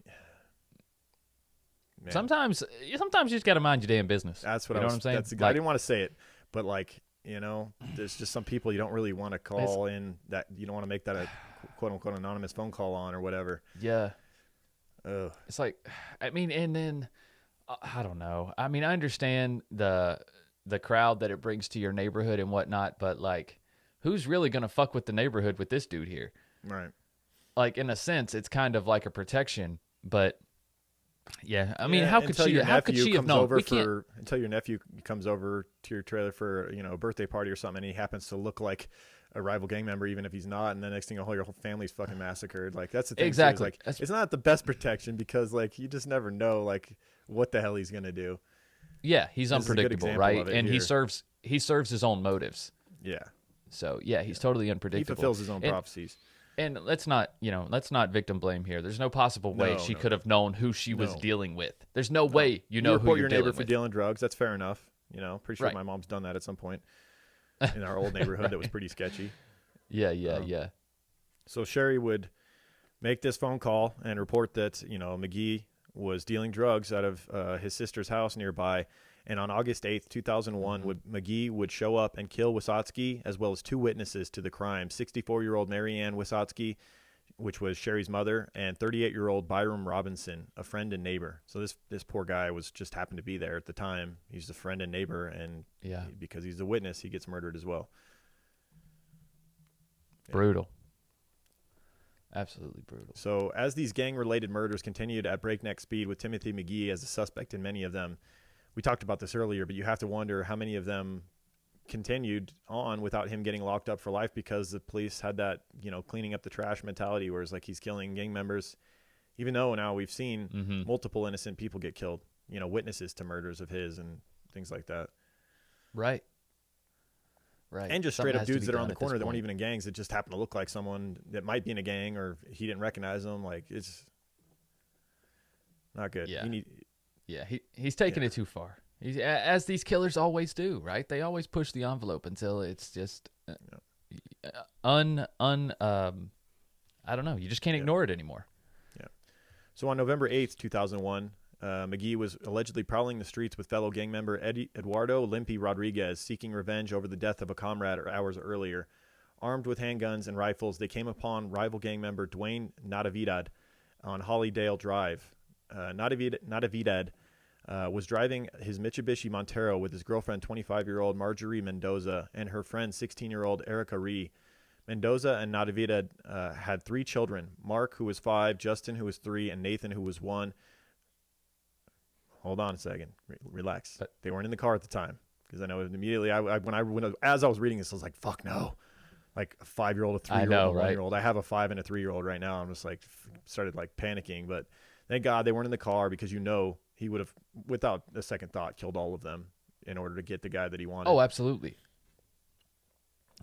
Man. Sometimes you just got to mind your damn business. That's what you know what I'm saying. I didn't want to say it, but like, you know, there's just some people you don't really want to call in, that you don't want to make that a quote unquote anonymous phone call on or whatever. Yeah. Ugh. It's like, I mean, and then I don't know. I mean, I understand the crowd that it brings to your neighborhood and whatnot, but like, who's really gonna fuck with the neighborhood with this dude here? Right. Like, in a sense, it's kind of like a protection, but yeah, I mean, Yeah, how could she have known? Until your nephew comes over to your trailer for, you know, a birthday party or something, and he happens to look like a rival gang member, even if he's not, and the next thing you know, your whole family's fucking massacred. Like, that's the thing. Exactly. Too, is, like, it's not the best protection because, like, you just never know, like, what the hell he's gonna do. Yeah, he's unpredictable, right? And he serves his own motives. Yeah. So yeah, he's totally He unpredictable. fulfills his own prophecies. And let's not victim blame here. There's no possible way she could have known who she was dealing with. There's no way you know who report you're your neighbor dealing for with. dealing drugs. That's fair enough. You know, pretty sure Right. my mom's done that at some point in our old neighborhood. That was pretty sketchy. Yeah. So Sherry would make this phone call and report that, you know, Mcgee was dealing drugs out of his sister's house nearby. And on August 8th, 2001, Mcgee would show up and kill Wysotsky, as well as two witnesses to the crime, 64-year-old Mary Ann Wysotsky, which was Sherry's mother, and 38-year-old Byram Robinson, a friend and neighbor. So this poor guy was just happened to be there at the time. He's a friend and neighbor, and because he's a witness, he gets murdered as well. Brutal. Absolutely brutal. So as these gang-related murders continued at breakneck speed with Timothy Mcgee as a suspect in many of them, we talked about this earlier, but you have to wonder how many of them continued on without him getting locked up for life because the police had that, you know, cleaning up the trash mentality where it's like he's killing gang members, even though now we've seen multiple innocent people get killed, you know, witnesses to murders of his and things like that. Right. And just straight up dudes that are on the corner that weren't even in gangs that just happen to look like someone that might be in a gang or he didn't recognize them. Like, it's not good. Yeah. He's taking it too far. As these killers always do, right? They always push the envelope until it's just I don't know. You just can't ignore it anymore. Yeah. So on November 8th, 2001, Mcgee was allegedly prowling the streets with fellow gang member Eduardo Limpy Rodriguez, seeking revenge over the death of a comrade hours earlier. Armed with handguns and rifles, they came upon rival gang member Dwayne Natividad on Hollydale Drive. Natividad was driving his Mitsubishi Montero with his girlfriend, 25-year-old Marjorie Mendoza, and her friend, 16-year-old Erica Ree. Mendoza and Natividad had 3 children, Mark, who was 5, Justin, who was 3, and Nathan, who was 1. Hold on a second. Relax. They weren't in the car at the time because I know immediately as I was reading this, I was like, fuck no. Like a 5-year-old, a 3-year-old, a 1-year-old. I have a 5 and a 3-year-old right now. I'm just like started like panicking, but thank God they weren't in the car because, you know, he would have, without a second thought, killed all of them in order to get the guy that he wanted. Oh, absolutely.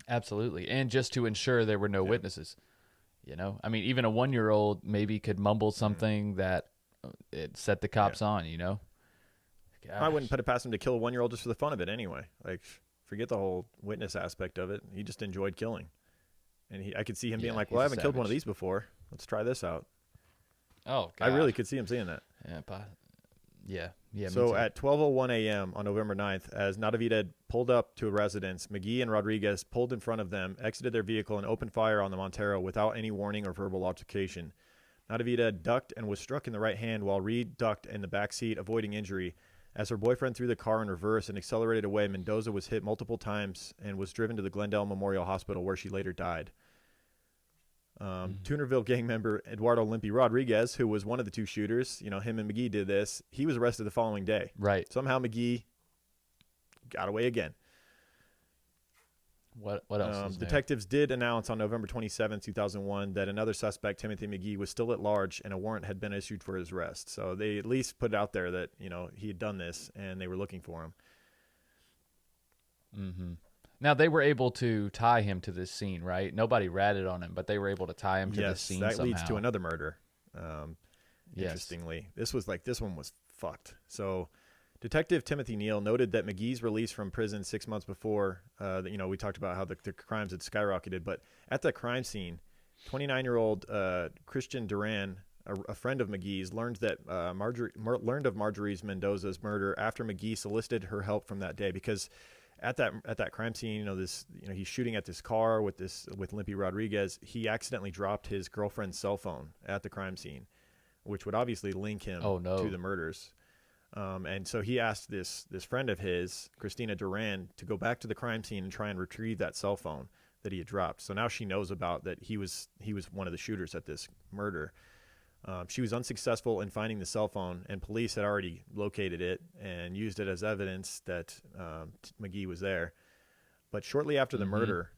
Absolutely. And just to ensure there were no witnesses, you know, I mean, even a 1-year-old maybe could mumble something that it set the cops on, you know. Gosh. I wouldn't put it past him to kill a 1-year-old just for the fun of it anyway. Like, forget the whole witness aspect of it. He just enjoyed killing. And I could see him being like, well, I haven't killed one of these before. Let's try this out. Oh, God. I really could see him saying that. Yeah. So at 12:01 a.m. on November 9th, as Natividad pulled up to a residence, Mcgee and Rodriguez pulled in front of them, exited their vehicle, and opened fire on the Montero without any warning or verbal altercation. Natividad ducked and was struck in the right hand while Reed ducked in the back seat, avoiding injury. As her boyfriend threw the car in reverse and accelerated away, Mendoza was hit multiple times and was driven to the Glendale Memorial Hospital, where she later died. Tunerville gang member Eduardo Limpy Rodriguez, who was one of the 2 shooters, you know, him and Mcgee did this. He was arrested the following day. Right. Somehow Mcgee got away again. What else? Detectives did announce on November 27, 2001, that another suspect, Timothy Mcgee, was still at large and a warrant had been issued for his arrest. So they at least put it out there that, you know, he had done this and they were looking for him. Mm-hmm. Now, they were able to tie him to this scene, right? Nobody ratted on him, but they were able to tie him to this scene somehow. Yes, that leads to another murder. Interestingly. This one was fucked. So Detective Timothy Neal noted that Mcgee's release from prison 6 months before, you know, we talked about how the crimes had skyrocketed, but at the crime scene, 29-year-old Christian Duran a friend of McGee's, learned that learned of Marjorie's Mendoza's murder after McGee solicited her help from that day, because at that crime scene, he's shooting at this car with Limpy Rodriguez. He accidentally dropped his girlfriend's cell phone at the crime scene, which would obviously link him to the murders. And so he asked this friend of his, Christina Duran, to go back to the crime scene and try and retrieve that cell phone that he had dropped. So now she knows about that he was one of the shooters at this murder. She was unsuccessful in finding the cell phone, and police had already located it and used it as evidence that McGee was there. But shortly after the murder,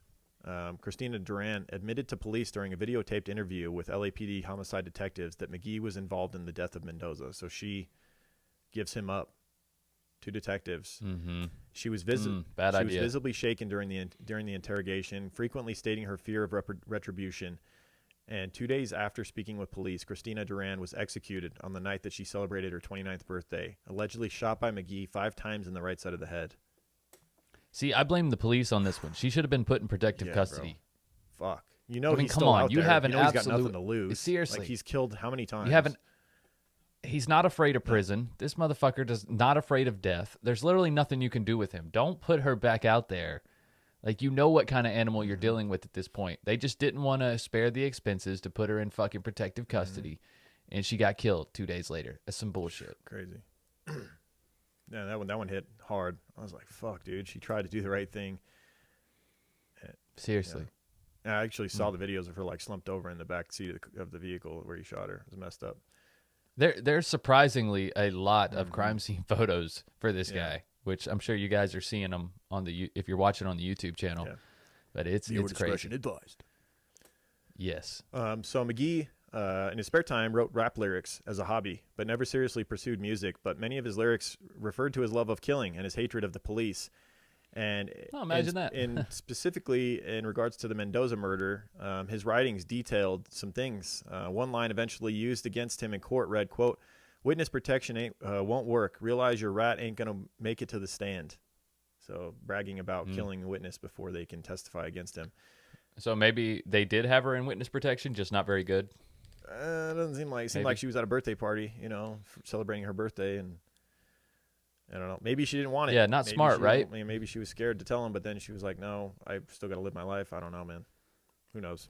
Christina Duran admitted to police during a videotaped interview with LAPD homicide detectives that McGee was involved in the death of Mendoza. So she gives him up to detectives. She was visibly shaken during the interrogation, frequently stating her fear of retribution. And 2 days after speaking with police, Christina Duran was executed on the night that she celebrated her 29th birthday, allegedly shot by McGee 5 times in the right side of the head. See, I blame the police on this one. She should have been put in protective custody. Bro. Fuck. He's come still on. out You there. have an he's got absolute... nothing to lose. Seriously. Like, he's killed how many times? He's not afraid of prison. This motherfucker does not afraid of death. There's literally nothing you can do with him. Don't put her back out there. Like, you know what kind of animal you're dealing with at this point. They just didn't want to spare the expenses to put her in fucking protective custody, and she got killed 2 days later. That's some bullshit. Crazy. Yeah, that one hit hard. I was like, fuck, dude. She tried to do the right thing. Seriously. Yeah. I actually saw the videos of her, like, slumped over in the back seat of the vehicle where he shot her. It was messed up. There's surprisingly a lot of crime scene photos for this guy, which I'm sure you guys are seeing them if you're watching on the YouTube channel. Yeah. But it's crazy. Advised. Yes. So McGee, in his spare time, wrote rap lyrics as a hobby, but never seriously pursued music. But many of his lyrics referred to his love of killing and his hatred of the police. And imagine that. And specifically in regards to the Mendoza murder, his writings detailed some things. One line eventually used against him in court read, quote, "Witness protection won't work. Realize your rat ain't going to make it to the stand." So bragging about killing a witness before they can testify against him. So maybe they did have her in witness protection, just not very good. It doesn't seem like. It seemed like she was at a birthday party, celebrating her birthday, and I don't know. Maybe she didn't want it. Yeah, not smart, right? Maybe she was scared to tell him, but then she was like, "No, I still got to live my life." I don't know, man. Who knows?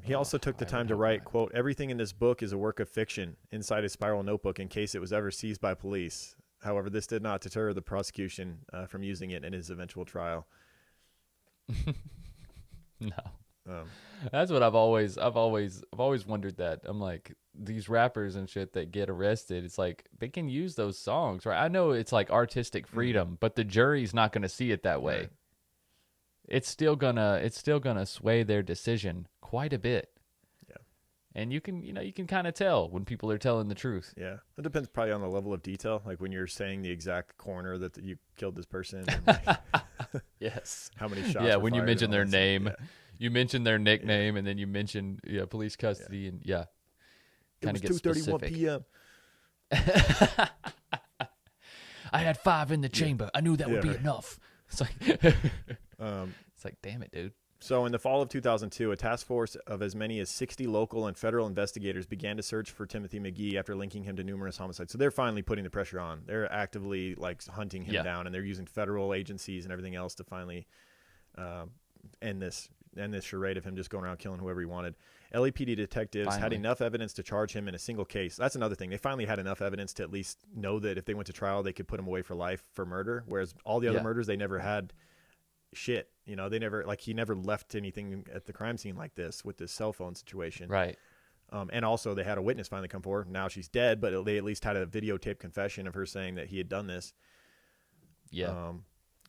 He also took the time to write, quote, "Everything in this book is a work of fiction," inside his spiral notebook in case it was ever seized by police. However, this did not deter the prosecution from using it in his eventual trial. No. That's what I've always wondered that. I'm like, these rappers and shit that get arrested, it's like they can use those songs, right? I know it's like artistic freedom, but the jury's not going to see it that way. Right. It's still gonna sway their decision quite a bit. Yeah. And you can kind of tell when people are telling the truth. Yeah. It depends probably on the level of detail, like when you're saying the exact corner that you killed this person. And like, yes. How many shots? Yeah, when you mention their name. Yeah. You mention their nickname, and then you mention police custody, and kind of get specific. 2:31 p.m. I had 5 in the chamber. I knew that would be enough. It's like, it's like, damn it, dude. So in the fall of 2002, a task force of as many as 60 local and federal investigators began to search for Timothy McGee after linking him to numerous homicides. So they're finally putting the pressure on. They're actively hunting him down, and they're using federal agencies and everything else to finally end this charade of him just going around killing whoever he wanted. LAPD detectives had enough evidence to charge him in a single case. That's another thing. They finally had enough evidence to at least know that if they went to trial, they could put him away for life for murder. Whereas all the other murders, they never had shit. They never, he never left anything at the crime scene like this with this cell phone situation. Right. And also they had a witness finally come forward. Now she's dead, but they at least had a videotape confession of her saying that he had done this. Yeah.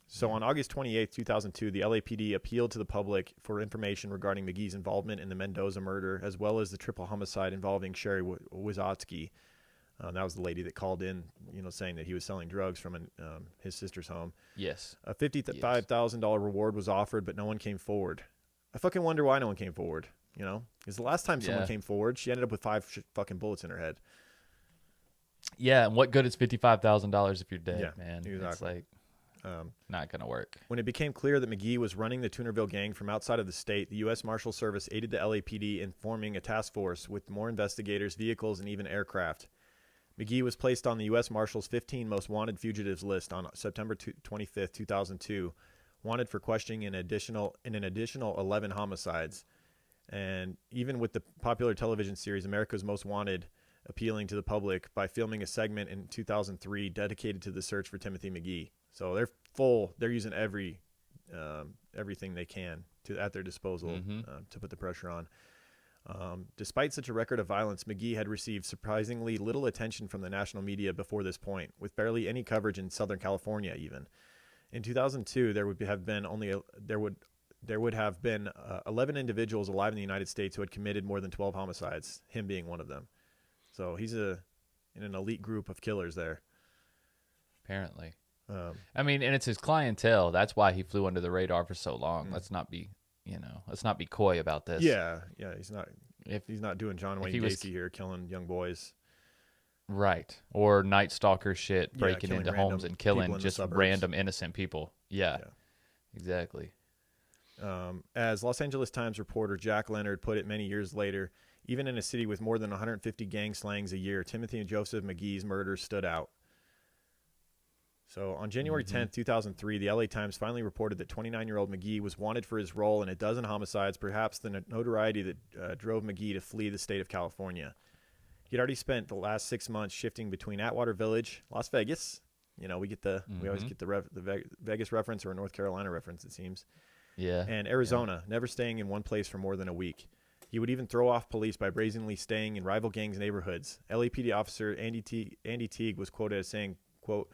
So on August 28th, 2002, the LAPD appealed to the public for information regarding McGee's involvement in the Mendoza murder, as well as the triple homicide involving Sherry Wizotsky. That was the lady that called in, saying that he was selling drugs from his sister's home. Yes. A $55,000 reward was offered, but no one came forward. I fucking wonder why no one came forward, Because the last time someone came forward, she ended up with 5 fucking bullets in her head. Yeah, and what good is $55,000 if you're dead, man? Exactly. It's like... Not going to work. When it became clear that McGee was running the Tunerville Gang from outside of the state, the U.S. Marshal Service aided the LAPD in forming a task force with more investigators, vehicles, and even aircraft. McGee was placed on the U.S. Marshal's 15 most wanted fugitives list on September 25th, 2002, wanted for questioning an additional 11 homicides. And even with the popular television series America's Most Wanted appealing to the public by filming a segment in 2003 dedicated to the search for Timothy McGee. So they're using everything they can at their disposal to put the pressure on. Despite such a record of violence, McGee had received surprisingly little attention from the national media before this point, with barely any coverage in Southern California even. In 2002, there would have been 11 individuals alive in the United States who had committed more than 12 homicides, him being one of them. So he's in an elite group of killers there. Apparently. I mean, and it's his clientele. That's why he flew under the radar for so long. Mm. Let's not be coy about this. Yeah, he's not doing John Wayne Gacy here, killing young boys. Right. Or Night Stalker shit, breaking into homes and killing just random innocent people. Yeah. Exactly. As Los Angeles Times reporter Jack Leonard put it many years later, even in a city with more than 150 gang slayings a year, Timothy and Joseph McGee's murders stood out. So on January 10th, 2003, the LA Times finally reported that 29-year-old McGee was wanted for his role in a dozen homicides, perhaps the notoriety that drove McGee to flee the state of California. He'd already spent the last 6 months shifting between Atwater Village, Las Vegas. We always get the Vegas reference or a North Carolina reference, it seems. Yeah. And Arizona, never staying in one place for more than a week. He would even throw off police by brazenly staying in rival gangs' neighborhoods. LAPD officer Andy Teague was quoted as saying, quote,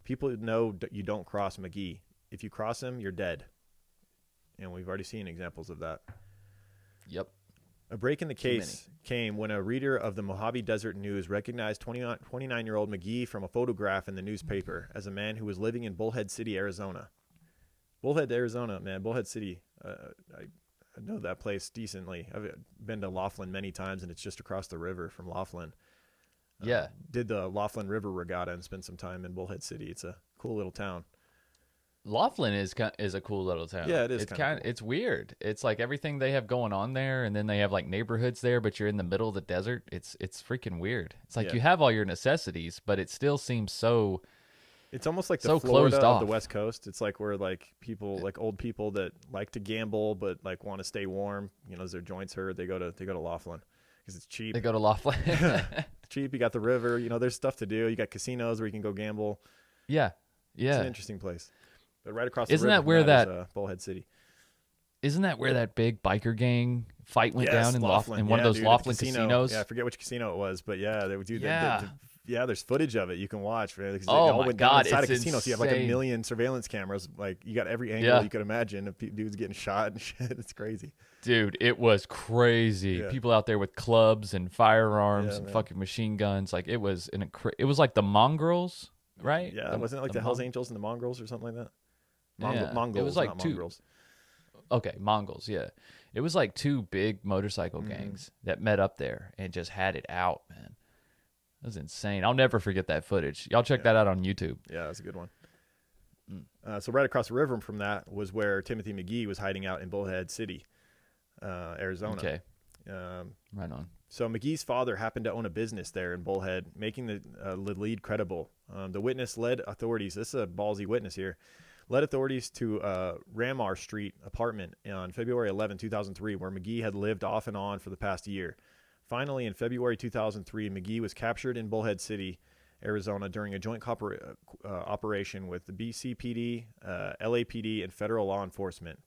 "People know you don't cross McGee. If you cross him, you're dead." And we've already seen examples of that. Yep. A break in the case came when a reader of the Mojave Desert News recognized 29-year-old McGee from a photograph in the newspaper as a man who was living in Bullhead City, Arizona. Bullhead, Arizona, man. Bullhead City. I know that place decently. I've been to Laughlin many times, and it's just across the river from Laughlin. Yeah. Did the Laughlin River Regatta and spent some time in Bullhead City. It's a cool little town. Laughlin is a cool little town. Yeah, it is. It's weird. It's like everything they have going on there, and then they have like neighborhoods there, but you're in the middle of the desert. It's freaking weird. It's like you have all your necessities, but it still seems so. It's almost like the so Florida closed off. of the West Coast. It's like where like people, like old people that like to gamble but like want to stay warm. As their joints hurt, they go to Laughlin because it's cheap. They go to Laughlin. Cheap. You got the river. There's stuff to do. You got casinos where you can go gamble. Yeah. It's an interesting place. But right across the Isn't river that where is Bullhead City. Isn't that where that big biker gang fight went down in Laughlin? In one of those Laughlin casinos? Yeah, I forget which casino it was, but yeah, they would do Yeah. there's footage of it you can watch. Right? Oh my God, inside it's a casino, so you have like a insane. million surveillance cameras. Like you got every angle you could imagine of dudes getting shot and shit. It's crazy. Dude, it was crazy. Yeah. People out there with clubs and firearms and man. fucking machine guns. Like it was it was like the Mongrels, right? Yeah, wasn't it like the Hells Angels and the Mongrels or something like that? Yeah. Mongols, It was like not two. Mongrels. Okay, Mongols, yeah. It was like two big motorcycle Mm-hmm. gangs that met up there and just had it out, man. That was insane. I'll never forget that footage. Y'all check that out on YouTube. Yeah, that's a good one. So right across the river from that was where Timothy McGee was hiding out in Bullhead City, Arizona. Okay. Um, Right on. So McGee's father happened to own a business there in Bullhead, making the lead credible. The witness led authorities. This is a ballsy witness here. Led authorities to Ramar Street apartment on February 11, 2003, where McGee had lived off and on for the past year. Finally, in February 2003, McGee was captured in Bullhead City, Arizona, during a joint operation with the BCPD, LAPD, and federal law enforcement.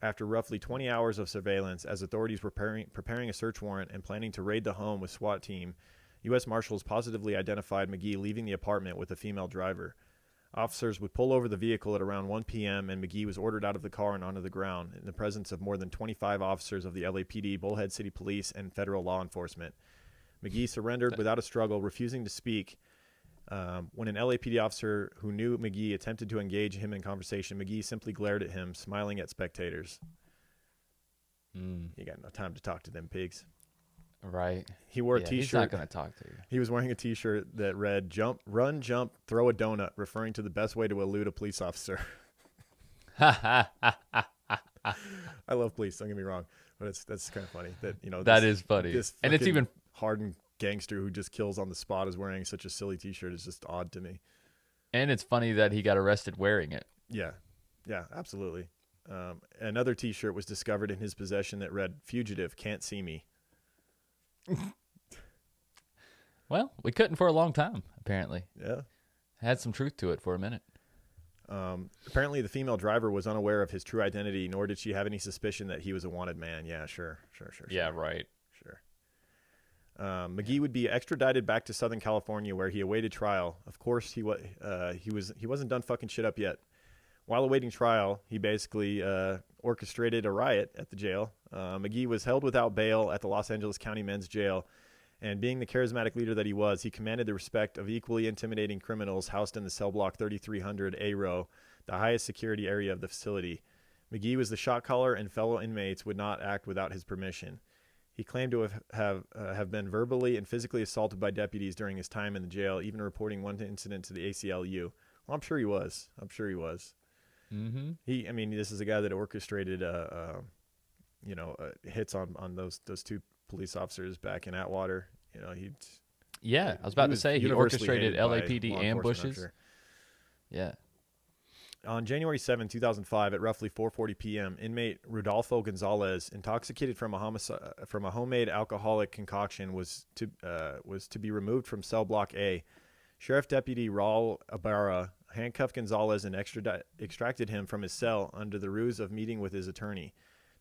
After roughly 20 hours of surveillance, as authorities were preparing a search warrant and planning to raid the home with SWAT team, U.S. Marshals positively identified McGee leaving the apartment with a female driver. Officers would pull over the vehicle at around 1 p.m., and McGee was ordered out of the car and onto the ground in the presence of more than 25 officers of the LAPD, Bullhead City Police, and federal law enforcement. McGee surrendered without a struggle, refusing to speak. When an LAPD officer who knew McGee attempted to engage him in conversation, McGee simply glared at him, smiling at spectators. You got no time to talk to them pigs. Right. He wore a Yeah, T-shirt. He's not going to talk to you. He was wearing a T-shirt that read "Jump, run, jump, throw a donut," referring to the best way to elude a police officer. I love police. Don't get me wrong, but that's kind of funny that That is funny. This And it's even hardened gangster who just kills on the spot is wearing such a silly T-shirt is just odd to me. and it's funny that he got arrested wearing it. Yeah, absolutely. Another T-shirt was discovered in his possession that read "Fugitive, can't see me." Well, we couldn't for a long time, apparently. Yeah. Had some truth to it for a minute. Apparently, the female driver was unaware of his true identity, nor did she have any suspicion that he was a wanted man. Yeah, sure. Yeah, right. Sure. Mcgee would be extradited back to Southern California, where he awaited trial. Of course, he wasn't done fucking shit up yet. While awaiting trial, he basically orchestrated a riot at the jail. Mcgee was held without bail at the Los Angeles County Men's Jail, and being the charismatic leader that he was, he commanded the respect of equally intimidating criminals housed in the cell block 3300 A row, the highest security area of the facility. Mcgee was the shot caller, and fellow inmates would not act without his permission. He claimed to have been verbally and physically assaulted by deputies during his time in the jail, even reporting one incident to the ACLU. Well, I'm sure he was. Mm-hmm. This is a guy that orchestrated, hits on those two police officers back in Atwater. I was about to say he orchestrated LAPD ambushes. ambushes. Sure. Yeah. On January 7, 2005, at roughly 4:40 p.m., inmate Rodolfo Gonzalez, intoxicated from a homemade alcoholic concoction, was to be removed from cell block A. Sheriff Deputy Raul Ibarra handcuffed Gonzalez and extracted him from his cell under the ruse of meeting with his attorney.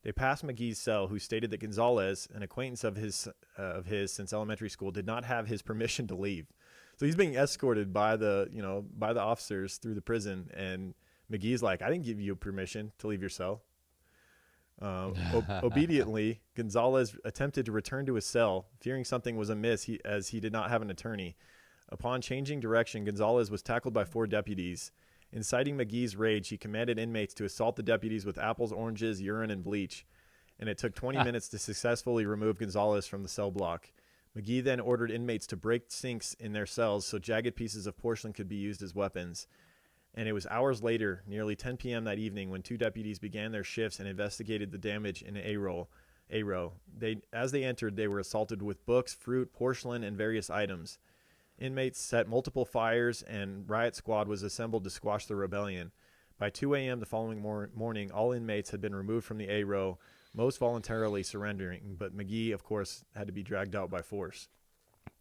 They passed Mcgee's cell, who stated that Gonzalez, an acquaintance of his since elementary school, did not have his permission to leave. So he's being escorted by the officers through the prison, and Mcgee's like, "I didn't give you permission to leave your cell." Obediently, Gonzalez attempted to return to his cell, fearing something was amiss as he did not have an attorney. Upon changing direction, Gonzalez was tackled by 4 deputies. Inciting Mcgee's rage, he commanded inmates to assault the deputies with apples, oranges, urine, and bleach, and it took 20 minutes to successfully remove Gonzalez from the cell block. Mcgee then ordered inmates to break sinks in their cells so jagged pieces of porcelain could be used as weapons. And it was hours later, nearly 10 p.m. that evening, when 2 deputies began their shifts and investigated the damage in A row. As they entered, they were assaulted with books, fruit, porcelain, and various items. Inmates set multiple fires, and riot squad was assembled to squash the rebellion. By 2 a.m. the following morning, all inmates had been removed from the A row, most voluntarily surrendering, but Mcgee, of course, had to be dragged out by force.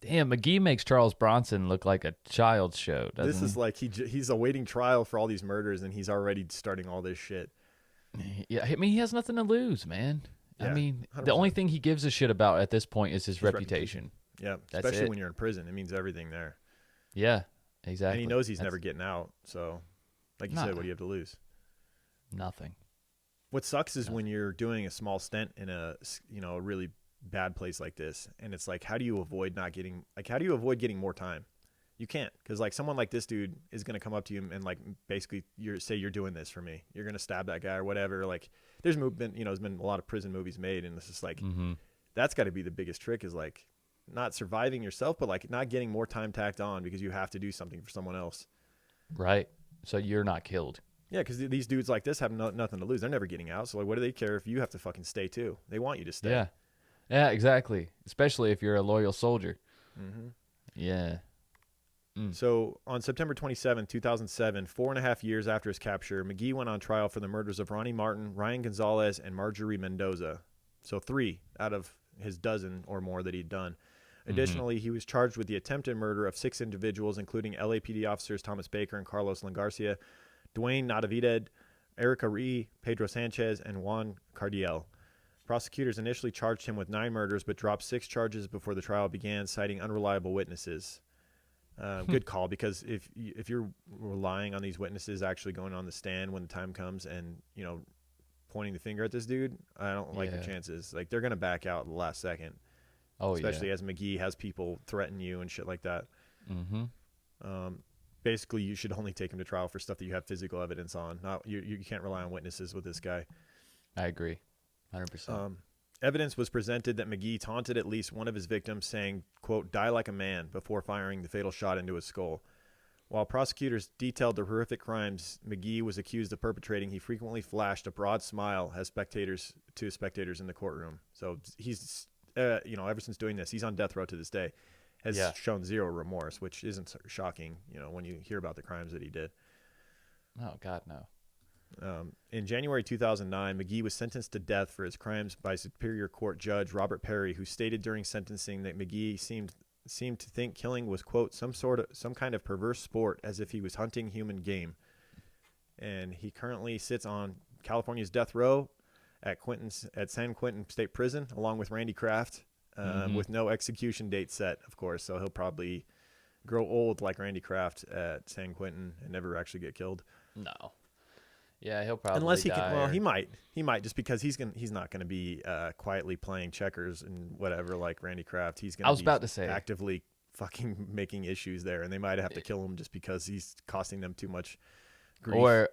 Damn, Mcgee makes Charles Bronson look like a child's show, doesn't This is like he's awaiting trial for all these murders, and he's already starting all this shit. Yeah, he has nothing to lose, man. Yeah, the 100%. only thing he gives a shit about at this point is his reputation. Yeah, That's especially it. when you're in prison. It means everything there. Yeah, exactly. And he knows he's never getting out. So, like you said, what do you have to lose? Nothing. What sucks is when you're doing a small stint in a really bad place like this, and it's like, how do you avoid getting more time? You can't, because like someone like this dude is gonna come up to you and like basically you're doing this for me. You're gonna stab that guy or whatever. Like there's been a lot of prison movies made, and it's just like that's got to be the biggest trick, is like not surviving yourself, but like not getting more time tacked on because you have to do something for someone else. Right. So you're not killed. Yeah, because these dudes like this have nothing to lose. They're never getting out. So like, what do they care if you have to fucking stay too? They want you to stay. Yeah, exactly. Especially if you're a loyal soldier. Mm-hmm. Yeah. So on September 27, 2007, 4.5 years after his capture, Mcgee went on trial for the murders of Ronnie Martin, Ryan Gonzalez, and Marjorie Mendoza. So 3 out of his dozen or more that he'd done. Additionally, he was charged with the attempted murder of 6 individuals, including LAPD officers Thomas Baker and Carlos Langarcia, Dwayne Natividad, Erica Ree, Pedro Sanchez, and Juan Cardiel. Prosecutors initially charged him with 9 murders, but dropped 6 charges before the trial began, citing unreliable witnesses. Good call, because if you're relying on these witnesses actually going on the stand when the time comes and pointing the finger at this dude, I don't like the chances. Like they're gonna back out at the last second. Oh, especially as Mcgee has people threaten you and shit like that. Basically, you should only take him to trial for stuff that you have physical evidence on. Not you can't rely on witnesses with this guy. I agree, 100%. Evidence was presented that McGee taunted at least one of his victims, saying, quote, "Die like a man," before firing the fatal shot into his skull. While prosecutors detailed the horrific crimes McGee was accused of perpetrating, he frequently flashed a broad smile to spectators in the courtroom. So he's, ever since doing this, he's on death row to this day, has shown zero remorse, which isn't shocking, when you hear about the crimes that he did. Oh, God, no. In January 2009, McGee was sentenced to death for his crimes by Superior Court Judge Robert Perry, who stated during sentencing that McGee seemed to think killing was, quote, some kind of perverse sport, as if he was hunting human game. And he currently sits on California's death row at San Quentin State Prison, along with Randy Kraft, with no execution date set, of course. So he'll probably grow old like Randy Kraft at San Quentin and never actually get killed. No. Yeah, he'll probably unless he die can. Well, he might just because he's not going to be quietly playing checkers and whatever like Randy Kraft. He's going to be actively fucking making issues there, and they might have to kill him just because he's costing them too much grief.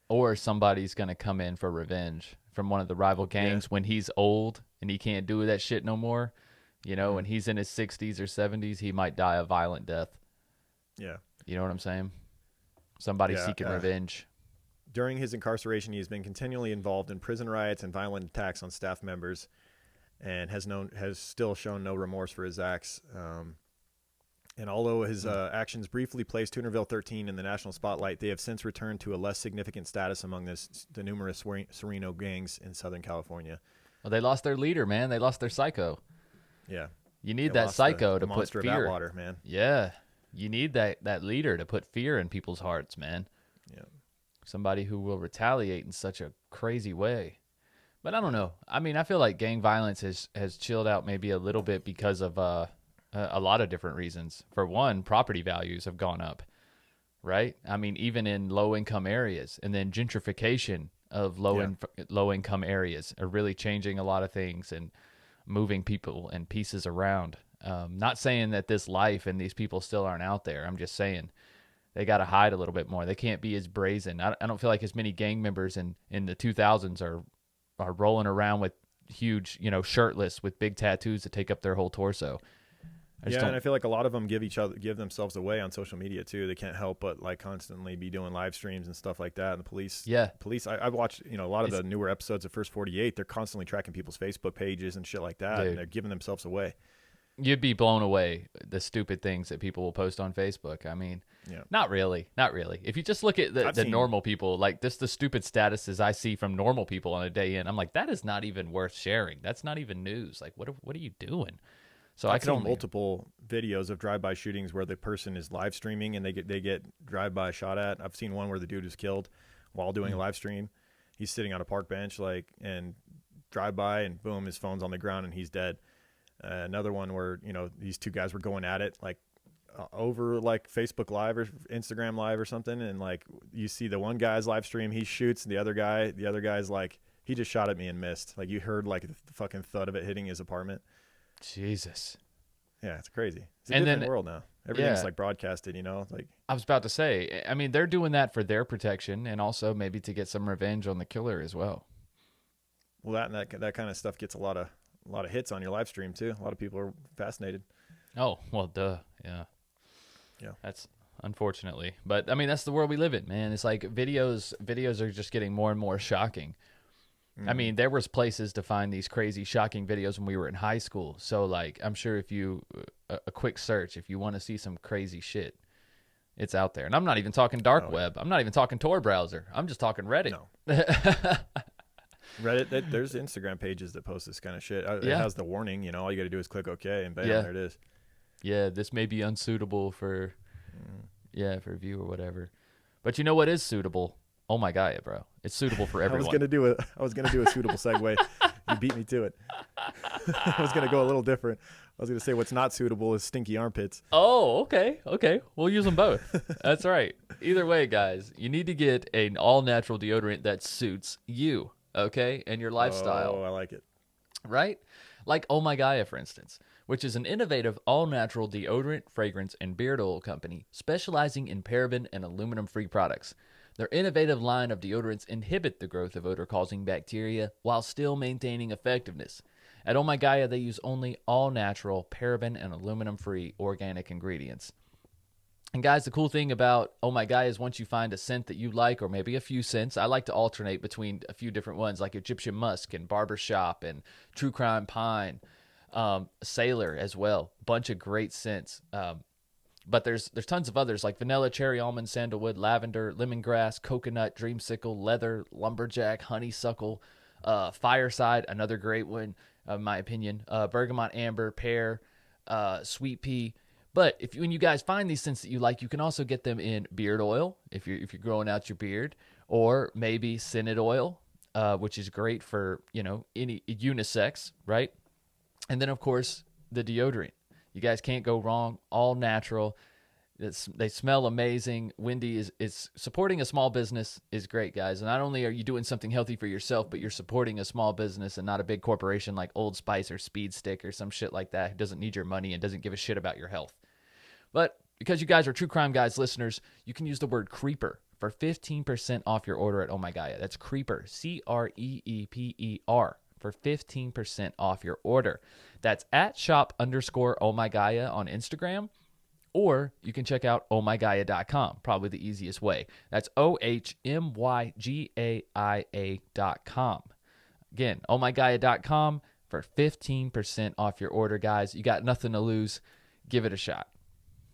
Or somebody's going to come in for revenge from one of the rival gangs when he's old and he can't do that shit no more. When he's in his 60s or 70s, he might die a violent death. Yeah. You know what I'm saying? Somebody seeking revenge. During his incarceration, he has been continually involved in prison riots and violent attacks on staff members, and has still shown no remorse for his acts. And although his actions briefly placed Tunerville 13 in the national spotlight, they have since returned to a less significant status among the numerous Sereno gangs in Southern California. Well, they lost their leader, man. They lost their psycho. Yeah. You need that psycho to put fear. Monster of Atwater, man. Yeah. You need that leader to put fear in people's hearts, man. Yeah. Somebody who will retaliate in such a crazy way. But I don't know. I mean, I feel like gang violence has chilled out maybe a little bit because of a lot of different reasons. For one, property values have gone up, right? I mean, even in low-income areas. And then gentrification of low-income areas are really changing a lot of things and moving people and pieces around. Not saying that this life and these people still aren't out there. I'm just saying they got to hide a little bit more. They can't be as brazen. I don't feel like as many gang members in the 2000s are rolling around with huge, shirtless with big tattoos that take up their whole torso. And I feel like a lot of them give themselves away on social media too. They can't help but like constantly be doing live streams and stuff like that. And the police, I've watched, a lot of the newer episodes of First 48. They're constantly tracking people's Facebook pages and shit like that. Dude. And they're giving themselves away. You'd be blown away the stupid things that people will post on Facebook. I mean, not really. If you just look at the normal people, like the stupid statuses I see from normal people on a day in, I'm like, that is not even worth sharing. That's not even news. Like, what are you doing? So I've seen multiple videos of drive-by shootings where the person is live streaming and they get drive-by shot at. I've seen one where the dude was killed while doing a live stream. He's sitting on a park bench, and drive-by, and boom, his phone's on the ground and he's dead. Another one where these two guys were going at it over like Facebook Live or Instagram Live or something, and like you see the one guy's live stream, he shoots, and the other guy's like, he just shot at me and missed. Like you heard like the fucking thud of it hitting his apartment. Jesus. Yeah, it's crazy. It's a different world now. Everything's like broadcasted, like I was about to say, I mean, they're doing that for their protection and also maybe to get some revenge on the killer as well. Well, that kind of stuff gets a lot of hits on your live stream too. A lot of people are fascinated. Oh, well, duh. Yeah. Yeah. That's unfortunately. But I mean, that's the world we live in, man. It's like videos are just getting more and more shocking. I mean, there was places to find these crazy, shocking videos when we were in high school. So, like, I'm sure if you, a quick search, if you want to see some crazy shit, it's out there. And I'm not even talking dark web. I'm not even talking Tor browser. I'm just talking Reddit. No. Reddit, there's Instagram pages that post this kind of shit. It has the warning, all you got to do is click OK, and bam, there it is. Yeah, this may be unsuitable for view or whatever. But you know what is suitable? Oh my God, bro. It's suitable for everyone. I was gonna do a suitable segue. You beat me to it. I was gonna go a little different. I was gonna say what's not suitable is stinky armpits. Oh, okay. We'll use them both. That's right. Either way, guys, you need to get an all-natural deodorant that suits you, okay, and your lifestyle. Oh, I like it. Right? Like Oh My Gaia, for instance, which is an innovative all-natural deodorant, fragrance, and beard oil company specializing in paraben and aluminum-free products. Their innovative line of deodorants inhibit the growth of odor-causing bacteria while still maintaining effectiveness. At Oh My Gaia, they use only all-natural, paraben, and aluminum-free organic ingredients. And guys, the cool thing about Oh My Gaia is once you find a scent that you like, or maybe a few scents, I like to alternate between a few different ones, like Egyptian Musk and Barbershop and True Crime Pine, Sailor as well. Bunch of great scents. But there's tons of others like vanilla, cherry, almond, sandalwood, lavender, lemongrass, coconut, dreamsicle, leather, lumberjack, honeysuckle, fireside, another great one, in my opinion, bergamot, amber, pear, sweet pea. But when you guys find these scents that you like, you can also get them in beard oil if you're growing out your beard, or maybe scented oil, which is great for any unisex, right? And then of course the deodorant. You guys can't go wrong. All natural. They smell amazing. Wendy is supporting a small business is great, guys. And not only are you doing something healthy for yourself, but you're supporting a small business and not a big corporation like Old Spice or Speed Stick or some shit like that who doesn't need your money and doesn't give a shit about your health. But because you guys are True Crime Guys listeners, you can use the word Creeper for 15% off your order at Oh My Gaia. That's Creeper, CREEPER, for 15% off your order. That's at shop_Oh My Gaia on Instagram, or you can check out ohmygaia.com, probably the easiest way. That's OHMYGAIA.com. Again, ohmygaia.com for 15% off your order, guys. You got nothing to lose. Give it a shot.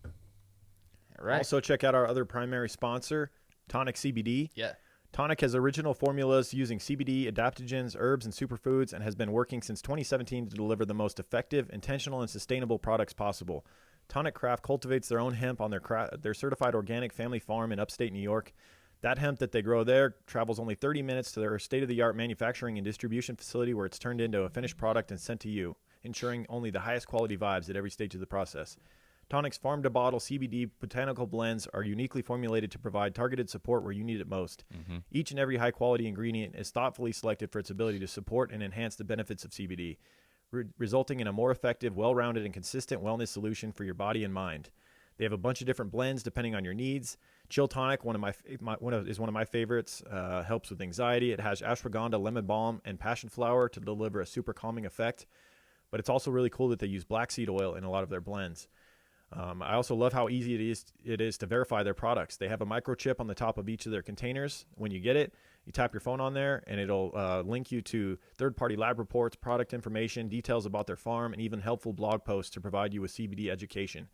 All right. Also, check out our other primary sponsor, Tonic Cbd. Yeah. Tonic has original formulas using CBD, adaptogens, herbs, and superfoods, and has been working since 2017 to deliver the most effective, intentional, and sustainable products possible. Tonic Craft cultivates their own hemp on their certified organic family farm in upstate New York. That hemp that they grow there travels only 30 minutes to their state-of-the-art manufacturing and distribution facility, where it's turned into a finished product and sent to you, ensuring only the highest quality vibes at every stage of the process. Tonic's farm-to-bottle CBD botanical blends are uniquely formulated to provide targeted support where you need it most. Mm-hmm. Each and every high-quality ingredient is thoughtfully selected for its ability to support and enhance the benefits of CBD, resulting in a more effective, well-rounded, and consistent wellness solution for your body and mind. They have a bunch of different blends depending on your needs. Chill Tonic, is one of my favorites. Helps with anxiety. It has ashwagandha, lemon balm, and passion flower to deliver a super calming effect. But it's also really cool that they use black seed oil in a lot of their blends. I also love how easy it is to verify their products. They have a microchip on the top of each of their containers. When you get it, you tap your phone on there, and it'll link you to third-party lab reports, product information, details about their farm, and even helpful blog posts to provide you with CBD education.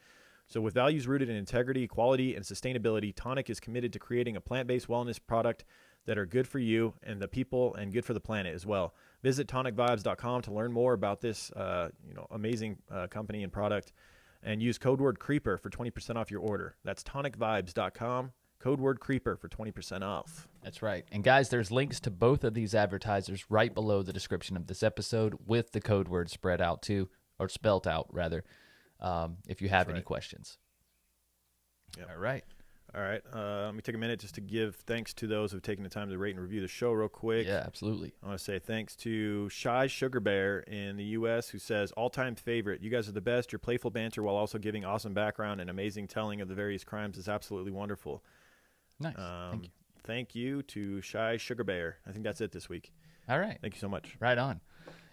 So with values rooted in integrity, quality, and sustainability, Tonic is committed to creating a plant-based wellness product that are good for you and the people and good for the planet as well. Visit tonicvibes.com to learn more about this amazing company and product. And use code word CREEPER for 20% off your order. That's tonicvibes.com, code word CREEPER for 20% off. That's right. And guys, there's links to both of these advertisers right below the description of this episode with the code word spread out too, or spelt out rather, if you have any questions. Yep. All right. All right. Let me take a minute just to give thanks to those who've taken the time to rate and review the show real quick. Yeah, absolutely. I want to say thanks to Shy Sugar Bear in the U.S. who says, all-time favorite. You guys are the best. Your playful banter while also giving awesome background and amazing telling of the various crimes is absolutely wonderful. Nice. Thank you. Thank you to Shy Sugar Bear. I think that's it this week. All right. Thank you so much. Right on.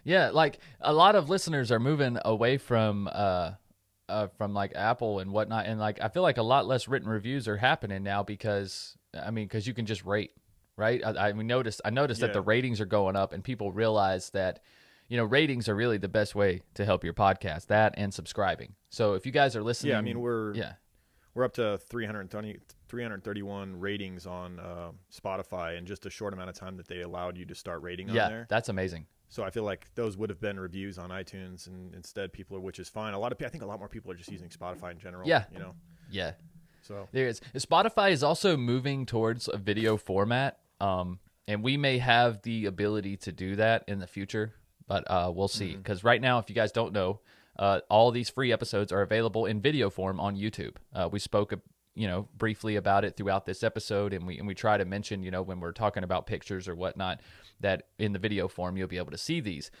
Yeah, like a lot of listeners are moving away from like Apple and whatnot, and like I feel like a lot less written reviews are happening now because you can just rate, right? I noticed that the ratings are going up, and people realize that ratings are really the best way to help your podcast. That and subscribing. So if you guys are listening, we're up to 331 ratings on Spotify in just a short amount of time that they allowed you to start rating on there. Yeah, that's amazing. So I feel like those would have been reviews on iTunes, and instead which is fine. I think a lot more people are just using Spotify in general. Yeah. Yeah. So there is. Spotify is also moving towards a video format, and we may have the ability to do that in the future, but we'll see. Because right now, if you guys don't know, all these free episodes are available in video form on YouTube. We spoke briefly about it throughout this episode, and we try to mention, when we're talking about pictures or whatnot, that in the video form you'll be able to see these.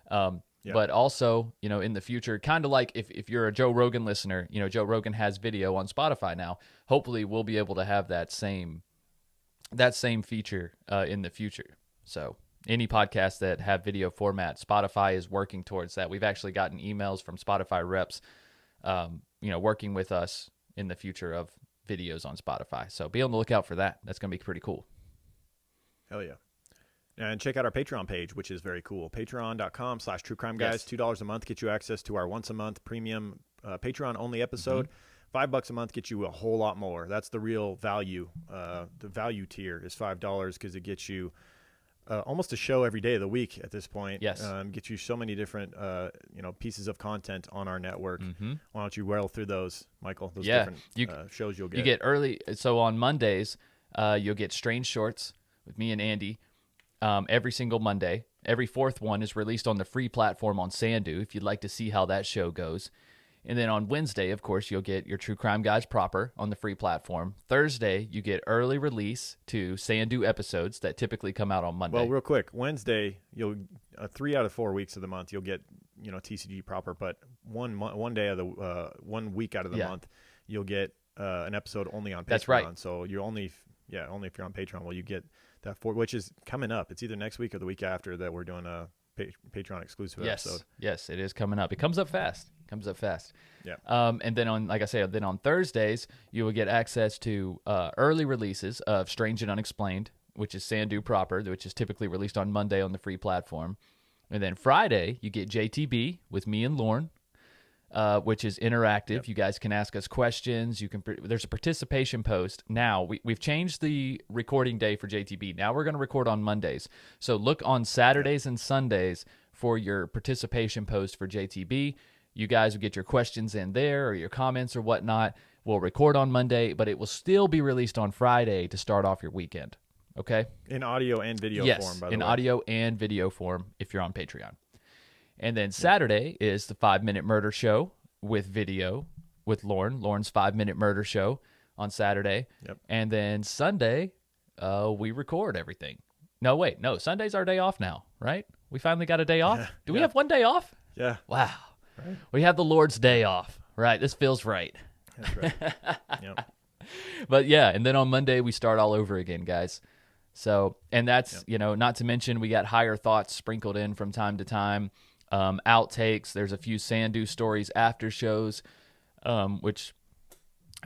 But also, in the future, kind of like if you're a Joe Rogan listener, Joe Rogan has video on Spotify now. Hopefully, we'll be able to have that same feature in the future. So any podcasts that have video format. Spotify is working towards that. We've actually gotten emails from Spotify reps, working with us in the future of videos on Spotify. So be on the lookout for that. That's going to be pretty cool. Hell yeah. And check out our Patreon page, which is very cool. Patreon.com/TrueCrimeGuys. Yes. $2 a month gets you access to our once a month premium Patreon-only episode. $5 a month gets you a whole lot more. That's the real value. The value tier is $5 because it gets you almost a show every day of the week at this point. Yes. Gets you so many different pieces of content on our network. Why don't you rattle through those, Michael? Those different shows you'll get. You get early. So on Mondays, you'll get Strange Shorts with me and Andy every single Monday. Every fourth one is released on the free platform on Sandu if you'd like to see how that show goes. And then on Wednesday, of course, you'll get your True Crime Guys proper on the free platform. Thursday, you get early release to Sandu episodes that typically come out on Monday. Well, real quick, Wednesday, you'll 3 out of 4 weeks of the month, you'll get TCG proper. But one day of the 1 week out of the month, you'll get an episode only on Patreon. That's right. So you're only if you're on Patreon, well, you get that which is coming up. It's either next week or the week after that we're doing a Patreon exclusive episode. Yes, it is coming up. It comes up fast. Yeah. And then on Thursdays, you will get access to early releases of Strange and Unexplained, which is Sandu proper, which is typically released on Monday on the free platform. And then Friday, you get JTB with me and Lauren, which is interactive. Yep. You guys can ask us questions. There's a participation post. Now, we've changed the recording day for JTB. Now we're going to record on Mondays. So look on Saturdays and Sundays for your participation post for JTB. You guys will get your questions in there or your comments or whatnot. We'll record on Monday, but it will still be released on Friday to start off your weekend. Okay? In audio and video form, by the way. Yes, in audio and video form if you're on Patreon. And then Saturday is the 5-Minute Murder Show with video with Lauren. Lauren's 5-Minute Murder Show on Saturday. Yep. And then Sunday, we record everything. No, Sunday's our day off now, right? We finally got a day off? Do we have one day off? Yeah. Wow. Right. We have the Lord's Day off. Right. This feels right. That's right. Yep. But yeah, and then on Monday we start all over again, guys. So, and that's, not to mention we got higher thoughts sprinkled in from time to time. Outtakes. There's a few Sandu stories after shows, which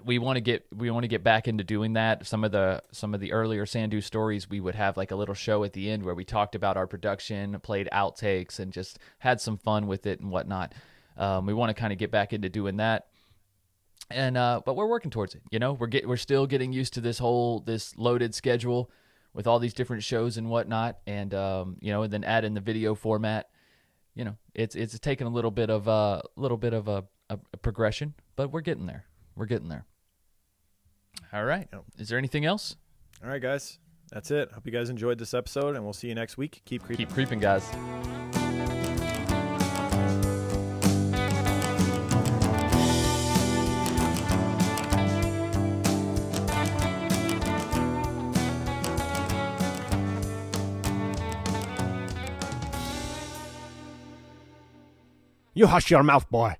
we want to get back into doing that. Some of the earlier Sandu stories, we would have like a little show at the end where we talked about our production, played outtakes, and just had some fun with it and whatnot. We want to kind of get back into doing that, and but we're working towards it. We're still getting used to this loaded schedule with all these different shows and whatnot, and and then add in the video format. It's taken a little bit of a progression, but we're getting there. All right. Yep. Is there anything else? All right, guys. That's it. Hope you guys enjoyed this episode, and we'll see you next week. Keep creeping. Keep creeping, guys. You hush your mouth, boy.